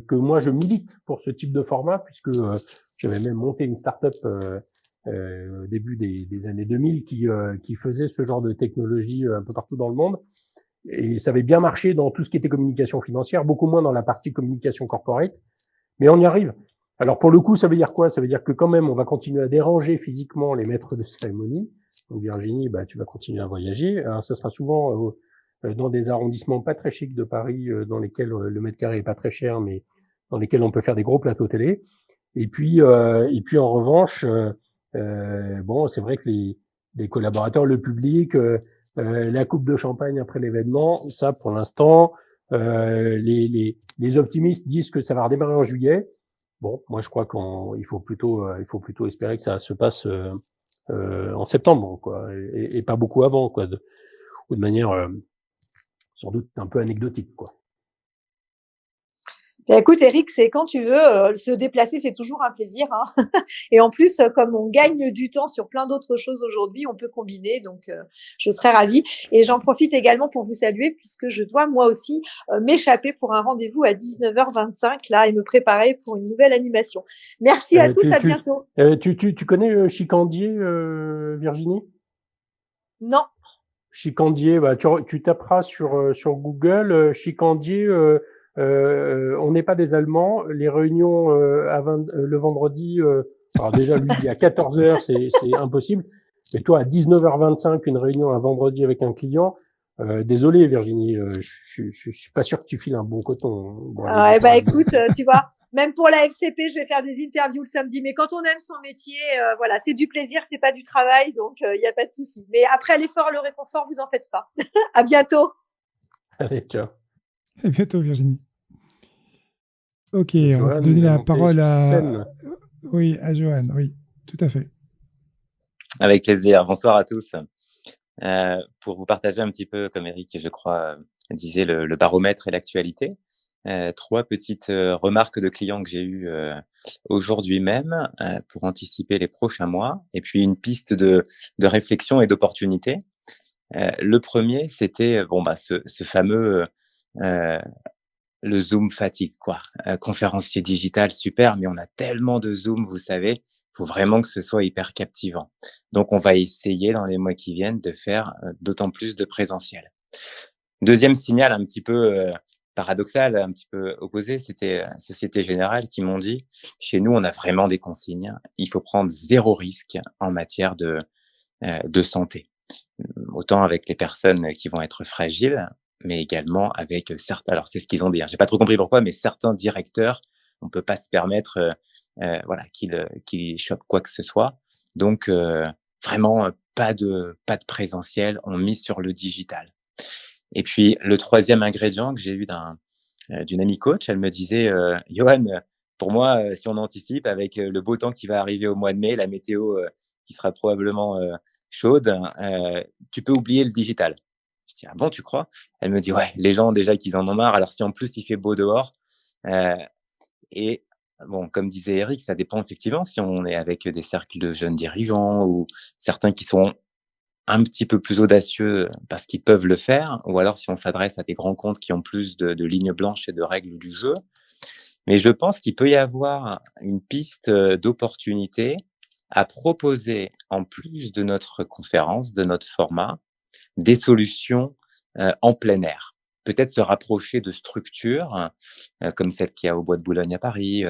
que moi je milite pour ce type de format, puisque j'avais même monté une start-up au début des années 2000 qui faisait ce genre de technologie un peu partout dans le monde. Et ça avait bien marché dans tout ce qui était communication financière, beaucoup moins dans la partie communication corporate, mais on y arrive. Alors pour le coup, ça veut dire quoi? Ça veut dire que quand même, on va continuer à déranger physiquement les maîtres de cérémonie. Donc Virginie, tu vas continuer à voyager. Alors, ça sera souvent dans des arrondissements pas très chics de Paris, dans lesquels le mètre carré est pas très cher, mais dans lesquels on peut faire des gros plateaux télé. Et puis en revanche, c'est vrai que les collaborateurs, le public, la coupe de champagne après l'événement, ça pour l'instant, les optimistes disent que ça va redémarrer en juillet. Bon, moi je crois qu'il faut plutôt espérer que ça se passe en septembre, quoi, et pas beaucoup avant, quoi, ou de manière sans doute un peu anecdotique, quoi. Écoute, Eric, c'est quand tu veux, se déplacer, c'est toujours un plaisir, hein. Et en plus, comme on gagne du temps sur plein d'autres choses aujourd'hui, on peut combiner, donc je serais ravie. Et j'en profite également pour vous saluer, puisque je dois moi aussi m'échapper pour un rendez-vous à 19h25 là et me préparer pour une nouvelle animation. Merci à tous, à bientôt. Tu connais Chicandier, Virginie? Non. Chicandier, tu taperas sur Google Chicandier. On n'est pas des Allemands. Les réunions le vendredi, alors déjà lui il y a 14h, c'est impossible. Mais toi à 19h25 une réunion un vendredi avec un client, désolé Virginie, je suis pas sûr que tu files un bon coton. Écoute, tu vois, même pour la FCP, je vais faire des interviews le samedi. Mais quand on aime son métier, voilà, c'est du plaisir, c'est pas du travail, donc il y a pas de souci. Mais après l'effort, le réconfort, vous en faites pas. À bientôt. Allez, ciao. À bientôt, Virginie. Ok, on va donner la parole à Johan. Oui, tout à fait. Avec plaisir. Bonsoir à tous. Pour vous partager un petit peu, comme Eric, je crois, disait, le baromètre et l'actualité. 3 petites remarques de clients que j'ai eues aujourd'hui même pour anticiper les prochains mois, et puis une piste de réflexion et d'opportunité. Le premier, c'était ce fameux le Zoom fatigue, quoi. Conférencier digital, super, mais on a tellement de Zoom, vous savez, il faut vraiment que ce soit hyper captivant. Donc, on va essayer dans les mois qui viennent de faire d'autant plus de présentiel. Deuxième signal un petit peu paradoxal, un petit peu opposé, c'était Société Générale qui m'ont dit: «Chez nous, on a vraiment des consignes. Il faut prendre 0 risque en matière de santé». Autant avec les personnes qui vont être fragiles, mais également avec certains alors c'est ce qu'ils ont dit, hein, j'ai pas trop compris pourquoi, mais certains directeurs, on peut pas se permettre, voilà, qu'ils chopent quoi que ce soit. Donc vraiment, pas de présentiel, on mise sur le digital. Et puis le troisième ingrédient que j'ai eu d'une amie coach, elle me disait: «Johan, pour moi, si on anticipe avec, le beau temps qui va arriver au mois de mai, la météo, qui sera probablement, chaude, tu peux oublier le digital». Je dis: «Ah bon, tu crois?» Elle me dit: «Ouais, les gens déjà qu'ils en ont marre, alors si en plus il fait beau dehors», heu et bon, comme disait Eric, ça dépend effectivement si on est avec des cercles de jeunes dirigeants ou certains qui sont un petit peu plus audacieux parce qu'ils peuvent le faire, ou alors si on s'adresse à des grands comptes qui ont plus de lignes blanches et de règles du jeu. Mais je pense qu'il peut y avoir une piste, d'opportunité à proposer, en plus de notre conférence, de notre format, des solutions, en plein air. Peut-être se rapprocher de structures, comme celle qu'il y a au Bois de Boulogne à Paris,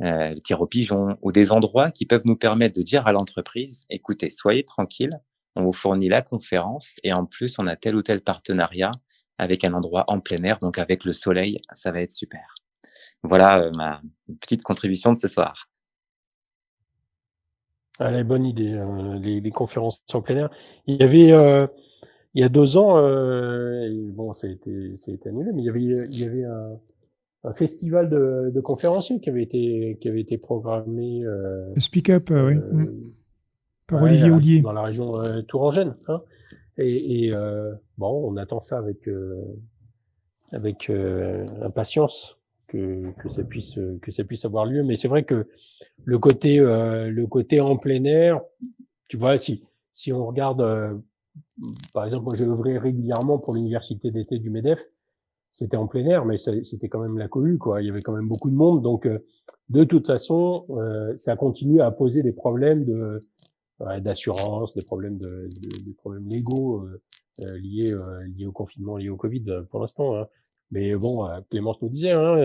le tir aux pigeons, ou des endroits qui peuvent nous permettre de dire à l'entreprise: «Écoutez, soyez tranquille, on vous fournit la conférence et en plus on a tel ou tel partenariat avec un endroit en plein air, donc avec le soleil, ça va être super». Voilà, ma petite contribution de ce soir. Ah, la bonne idée, les conférences en plein air. Il y avait, il y a 2 ans, et bon, ça a été annulé, mais il y avait un festival de conférenciers qui avait été programmé, Le Speak Up, oui, par ouais, Olivier Houllier. dans la région, tourangelle, hein. Bon, on attend ça avec impatience que ça puisse avoir lieu. Mais c'est vrai que le côté en plein air, tu vois, si on regarde, par exemple, moi j'ai œuvré régulièrement pour l'université d'été du MEDEF, c'était en plein air, mais c'était quand même la cohue, quoi. Il y avait quand même beaucoup de monde, donc de toute façon, ça continue à poser des problèmes d'assurance, des problèmes légaux liés au confinement, liés au Covid pour l'instant, hein. Mais bon, Clémence nous disait, hein,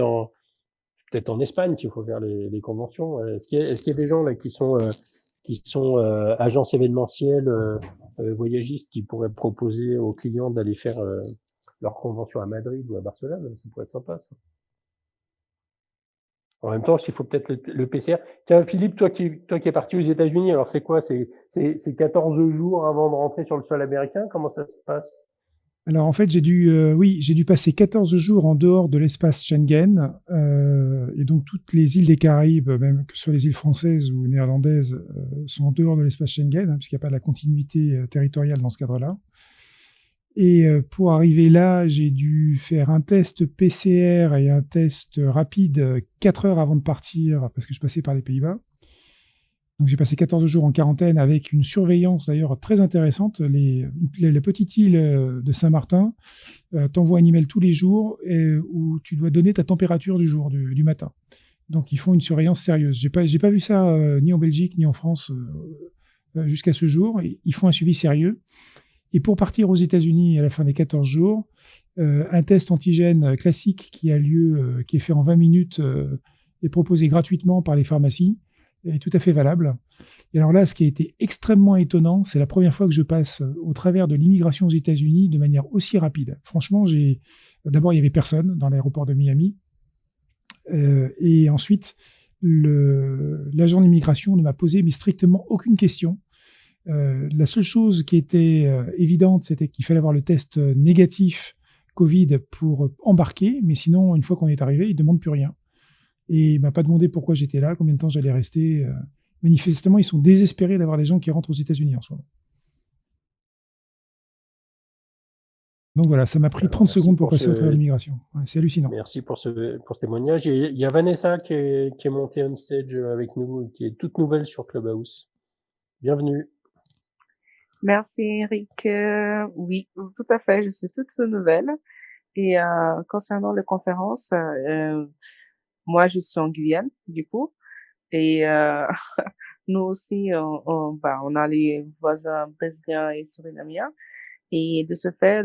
peut-être en Espagne qu'il faut faire les conventions. Est-ce qu'il y a des gens là qui sont agences événementielles, voyagistes, qui pourraient proposer aux clients d'aller faire leur convention à Madrid ou à Barcelone? Ça pourrait être sympa, ça. En même temps, il faut peut-être le PCR. Tiens, Philippe, toi qui es parti aux États-Unis, alors c'est quoi? C'est 14 jours avant de rentrer sur le sol américain? Comment ça se passe? Alors en fait, j'ai dû passer 14 jours en dehors de l'espace Schengen, et donc toutes les îles des Caraïbes, même que ce soit les îles françaises ou néerlandaises, sont en dehors de l'espace Schengen, hein, puisqu'il n'y a pas la continuité territoriale dans ce cadre-là. Et pour arriver là, j'ai dû faire un test PCR et un test rapide 4 heures avant de partir, parce que je passais par les Pays-Bas. Donc j'ai passé 14 jours en quarantaine avec une surveillance d'ailleurs très intéressante. La petite île de Saint-Martin t'envoie un email tous les jours où tu dois donner ta température du jour, du matin. Donc ils font une surveillance sérieuse. J'ai pas vu ça ni en Belgique ni en France jusqu'à ce jour. Ils font un suivi sérieux. Et pour partir aux États-Unis à la fin des 14 jours, un test antigène classique qui est fait en 20 minutes, est proposé gratuitement par les pharmacies, est tout à fait valable. Et alors là, ce qui a été extrêmement étonnant, c'est la première fois que je passe au travers de l'immigration aux États-Unis de manière aussi rapide. Franchement, d'abord, il n'y avait personne dans l'aéroport de Miami. Et ensuite, l'agent d'immigration ne m'a posé mais strictement aucune question. La seule chose qui était évidente, c'était qu'il fallait avoir le test négatif Covid pour embarquer, mais sinon, une fois qu'on est arrivé, il ne demande plus rien. Et il m'a pas demandé pourquoi j'étais là, combien de temps j'allais rester. Manifestement, ils sont désespérés d'avoir des gens qui rentrent aux États-Unis en ce moment. Donc voilà, ça m'a pris 30 secondes pour passer au travers de l'immigration. Ouais, c'est hallucinant. Merci pour ce témoignage. Il y a Vanessa qui est montée on stage avec nous, qui est toute nouvelle sur Clubhouse. Bienvenue. Merci Eric. Oui, tout à fait, je suis toute nouvelle. Et concernant les conférences, moi je suis en Guyane du coup, et nous aussi on a les voisins brésiliens et surinamiens, Et de ce fait,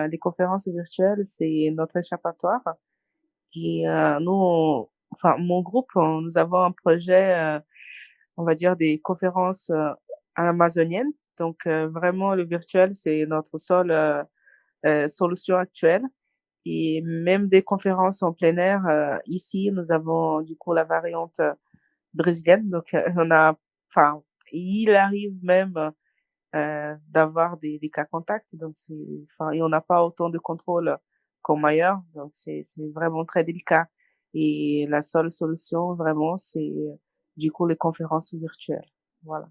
les conférences virtuelles, c'est notre échappatoire. Et enfin, mon groupe, nous avons un projet, on va dire, des conférences amazoniennes. Donc, vraiment, le virtuel, c'est notre seule solution actuelle. Et même des conférences en plein air, ici, nous avons du coup la variante brésilienne. Donc, enfin, il arrive même d'avoir des cas contacts. Donc, enfin, et on n'a pas autant de contrôle comme ailleurs. Donc, c'est vraiment très délicat. Et la seule solution, vraiment, c'est du coup les conférences virtuelles. Voilà.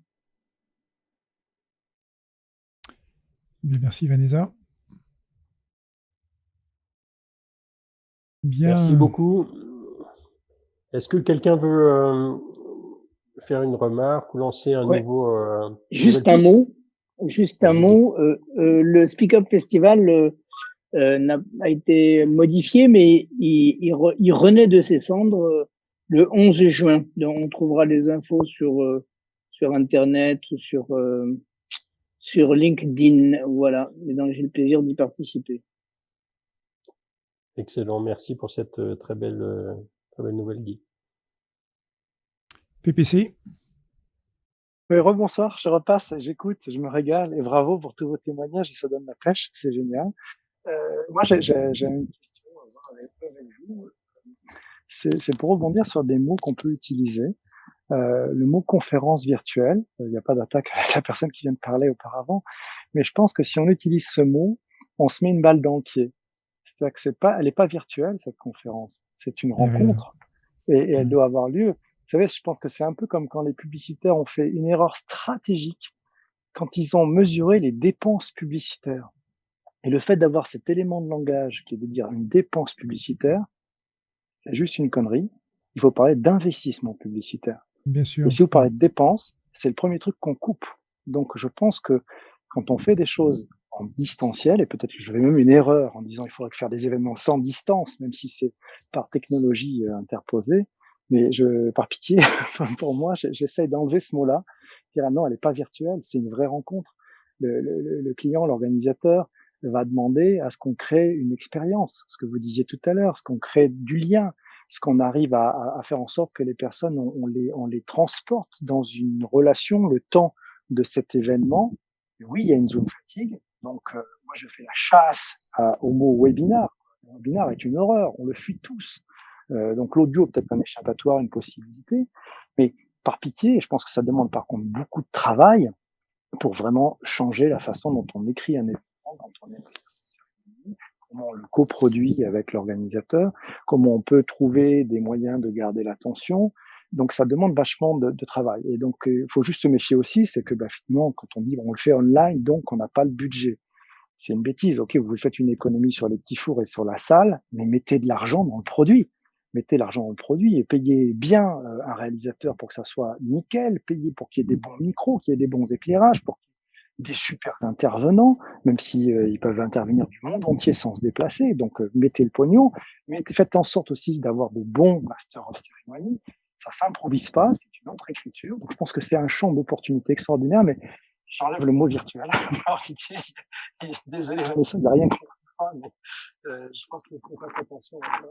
Bien, merci Vanessa. Merci Bien. beaucoup. Est-ce que quelqu'un veut faire une remarque ou lancer un Ouais. nouveau Juste nouvelle un piste? mot. Juste un Vas-y. mot. Le Speak Up Festival a été modifié, mais il renaît de ses cendres le 11 juin. Donc, on trouvera les infos sur Internet, sur LinkedIn. Voilà. Et donc, j'ai le plaisir d'y participer. Excellent, merci pour cette très belle nouvelle, Guy. PPC. Oui, rebonsoir, je repasse, j'écoute, je me régale et bravo pour tous vos témoignages et ça donne la pêche, c'est génial. Moi, j'ai une question à voir avec vous. C'est pour rebondir sur des mots qu'on peut utiliser. Le mot conférence virtuelle, il n'y a pas d'attaque avec la personne qui vient de parler auparavant, mais je pense que si on utilise ce mot, on se met une balle dans le pied. C'est-à-dire que elle n'est pas virtuelle, cette conférence. C'est une rencontre et elle doit avoir lieu. Vous savez, je pense que c'est un peu comme quand les publicitaires ont fait une erreur stratégique quand ils ont mesuré les dépenses publicitaires. Et le fait d'avoir cet élément de langage qui est de dire une dépense publicitaire, c'est juste une connerie. Il faut parler d'investissement publicitaire. Bien sûr. Et si vous parlez de dépenses, c'est le premier truc qu'on coupe. Donc, je pense que quand on fait des choses en distanciel, et peut-être que je fais même une erreur en disant il faudrait faire des événements sans distance, même si c'est par technologie interposée, mais par pitié, pour moi, j'essaye d'enlever ce mot-là, dire ah non, elle n'est pas virtuelle, c'est une vraie rencontre. Le client, l'organisateur va demander à ce qu'on crée une expérience, ce que vous disiez tout à l'heure, ce qu'on crée du lien, ce qu'on arrive à faire en sorte que les personnes, on les transporte dans une relation le temps de cet événement. Et oui, il y a une zone fatigue. Donc, moi, je fais la chasse au mot webinar. Le webinar est une horreur. On le fuit tous. Donc, l'audio, peut-être un échappatoire, une possibilité. Mais par pitié, je pense que ça demande par contre beaucoup de travail pour vraiment changer la façon dont on écrit un événement, quand on est comment on le coproduit avec l'organisateur, comment on peut trouver des moyens de garder l'attention. Donc, ça demande vachement de travail. Et donc, il faut juste se méfier aussi, c'est que finalement, quand on dit on le fait online, donc on n'a pas le budget. C'est une bêtise. OK, vous faites une économie sur les petits fours et sur la salle, mais mettez de l'argent dans le produit. Mettez l'argent dans le produit et payez bien un réalisateur pour que ça soit nickel, payez pour qu'il y ait des bons micros, qu'il y ait des bons éclairages, pour des super intervenants, même si ils peuvent intervenir du monde entier sans se déplacer. Donc, mettez le pognon, mais faites en sorte aussi d'avoir de bons Master of Ceremony. Ça s'improvise pas, c'est une autre écriture. Donc, je pense que c'est un champ d'opportunité extraordinaire, mais j'enlève le mot virtuel. Désolé, Vanessa, il n'y a rien contre moi, mais je pense qu'il faut qu'on fasse attention à ça.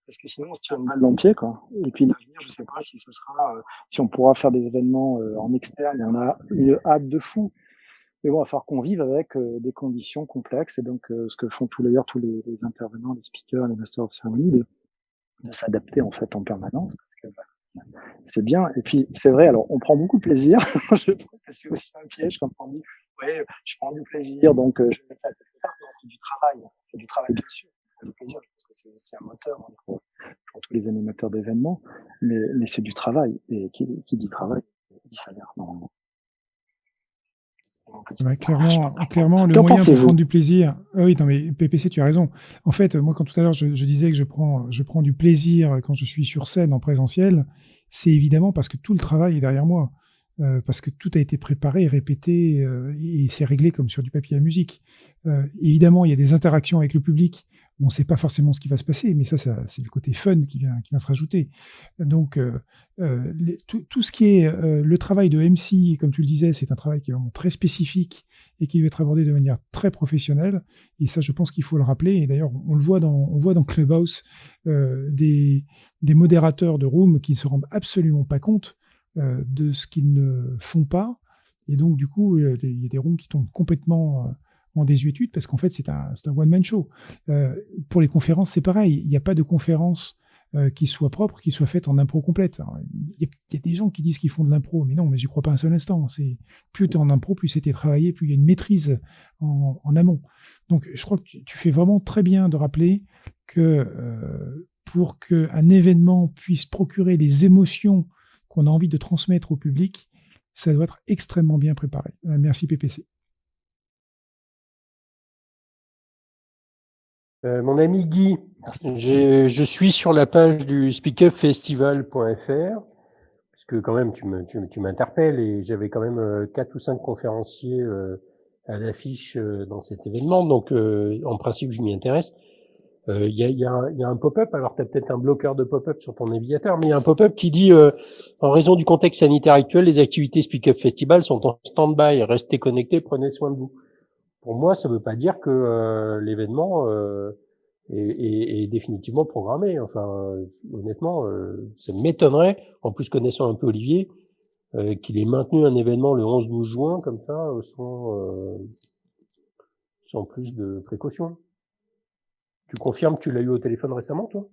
Parce que sinon, on se tire une balle dans le pied, quoi. Et puis, l'avenir, je sais pas si ce sera, si on pourra faire des événements en externe, il y en a une hâte de fou. Mais bon, il va falloir qu'on vive avec des conditions complexes. Et donc, ce que font tous les intervenants, les speakers, les Masters of Ceremony, de s'adapter en fait en permanence. Parce que c'est bien. Et puis, c'est vrai, alors, on prend beaucoup de plaisir. Je pense que c'est aussi un piège quand on dit, ouais, je prends du plaisir, donc je vais mettre la tête à terre. Non, c'est du travail. C'est du travail, bien sûr. Le plaisir, je pense que c'est aussi un moteur pour tous les animateurs d'événements. Mais c'est du travail. Et qui dit travail, dit salaire, normalement. Ouais, clairement, le moyen de prendre du plaisir. Ah oui, non, mais PPC, tu as raison. En fait, moi, quand tout à l'heure, je disais que je prends du plaisir quand je suis sur scène en présentiel, c'est évidemment parce que tout le travail est derrière moi. parce que tout a été préparé, répété, et c'est réglé comme sur du papier à musique. Évidemment, il y a des interactions avec le public. On ne sait pas forcément ce qui va se passer, mais ça c'est le côté fun qui vient se rajouter. Donc, tout ce qui est le travail de MC, comme tu le disais, c'est un travail qui est vraiment très spécifique et qui va être abordé de manière très professionnelle. Et ça, je pense qu'il faut le rappeler. Et d'ailleurs, on voit dans Clubhouse des modérateurs de room qui ne se rendent absolument pas compte de ce qu'ils ne font pas. Et donc, du coup, il y a des rooms qui tombent complètement en désuétude parce qu'en fait, c'est un one-man show. Pour les conférences, c'est pareil. Il n'y a pas de conférence qui soit propre, qui soit faite en impro complète. Il y a des gens qui disent qu'ils font de l'impro, mais non, mais j'y crois pas un seul instant. Plus tu es en impro, plus c'était travaillé, plus il y a une maîtrise en amont. Donc, je crois que tu fais vraiment très bien de rappeler que pour qu'un événement puisse procurer les émotions qu'on a envie de transmettre au public, ça doit être extrêmement bien préparé. Merci PPC. Mon ami Guy, je suis sur la page du speakupfestival.fr, parce que quand même tu m'interpelles, et j'avais quand même 4 ou 5 conférenciers à l'affiche dans cet événement, donc en principe je m'y intéresse. Il y a un pop-up, alors tu as peut-être un bloqueur de pop-up sur ton navigateur, mais il y a un pop-up qui dit en raison du contexte sanitaire actuel, les activités Speak Up Festival sont en stand-by, restez connectés, prenez soin de vous. Pour moi, ça ne veut pas dire que l'événement est définitivement programmé. Enfin, honnêtement, ça m'étonnerait, en plus connaissant un peu Olivier, qu'il ait maintenu un événement le 11-12 juin comme ça, sans plus de précautions. Tu confirmes que tu l'as eu au téléphone récemment, toi?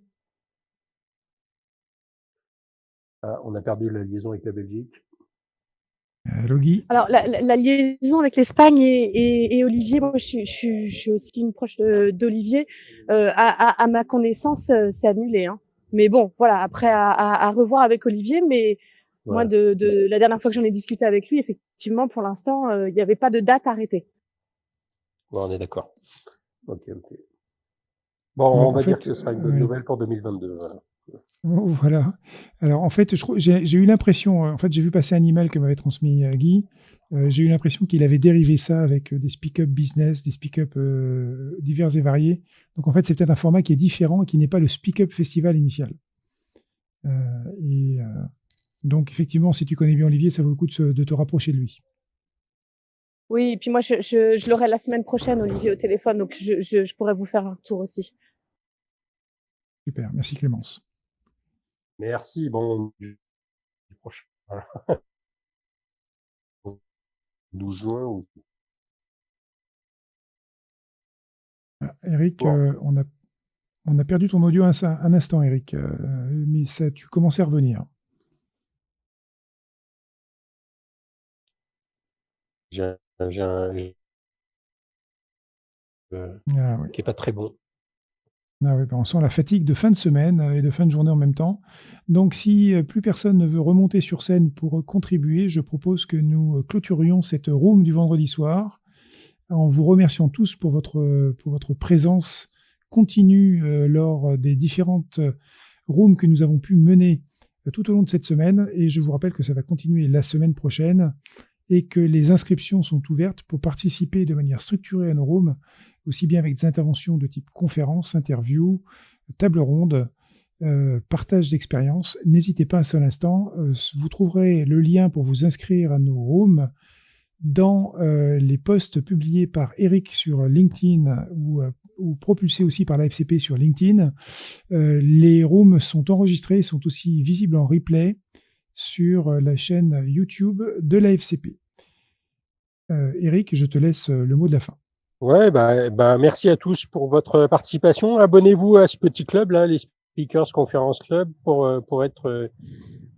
Ah, on a perdu la liaison avec la Belgique. Logi. Alors, la liaison avec l'Espagne et Olivier, moi, je suis aussi une proche d'Olivier. À ma connaissance, c'est annulé. Hein. Mais bon, voilà, après, à revoir avec Olivier. Mais moi, de la dernière fois que j'en ai discuté avec lui, effectivement, pour l'instant, il n'y avait pas de date arrêtée. Bon, on est d'accord. Ok. Bon, on va dire que ce sera une bonne nouvelle pour 2022. Voilà. Voilà. Alors, en fait, j'ai eu l'impression, en fait, j'ai vu passer un email que m'avait transmis Guy. J'ai eu l'impression qu'il avait dérivé ça avec des speak-up business, des speak-up divers et variés. Donc, en fait, c'est peut-être un format qui est différent et qui n'est pas le speak-up festival initial. Donc, effectivement, si tu connais bien Olivier, ça vaut le coup de te rapprocher de lui. Oui, et puis moi, je l'aurai la semaine prochaine, Olivier, au téléphone, donc je pourrais vous faire un retour aussi. Super, merci Clémence. Merci, bon, du prochain. Voilà. 12 juin ou... Eric, bon. On a perdu ton audio un instant, Eric, mais ça, tu commençais à revenir. Qui est pas très bon. Ah oui, on sent la fatigue de fin de semaine et de fin de journée en même temps. Donc, si plus personne ne veut remonter sur scène pour contribuer, je propose que nous clôturions cette room du vendredi soir en vous remerciant tous pour votre présence continue lors des différentes rooms que nous avons pu mener tout au long de cette semaine. Et je vous rappelle que ça va continuer la semaine prochaine et que les inscriptions sont ouvertes pour participer de manière structurée à nos rooms, aussi bien avec des interventions de type conférence, interview, table ronde, partage d'expérience. N'hésitez pas un seul instant. Vous trouverez le lien pour vous inscrire à nos rooms dans les posts publiés par Eric sur LinkedIn ou propulsés aussi par la FCP sur LinkedIn. Les rooms sont enregistrés, sont aussi visibles en replay sur la chaîne YouTube de la FCP. Eric, je te laisse le mot de la fin. Ouais, merci à tous pour votre participation. Abonnez-vous à ce petit club là, les Speakers Conference Club, pour être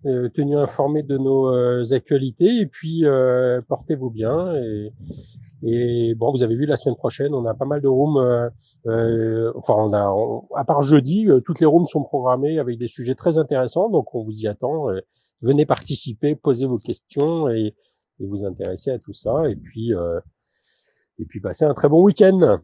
tenu informé de nos actualités. Et puis portez-vous bien. Et bon, vous avez vu la semaine prochaine, on a pas mal de rooms. À part jeudi, toutes les rooms sont programmées avec des sujets très intéressants. Donc on vous y attend. Venez participer, posez vos questions et vous intéresser à tout ça. Et puis passez un très bon week-end.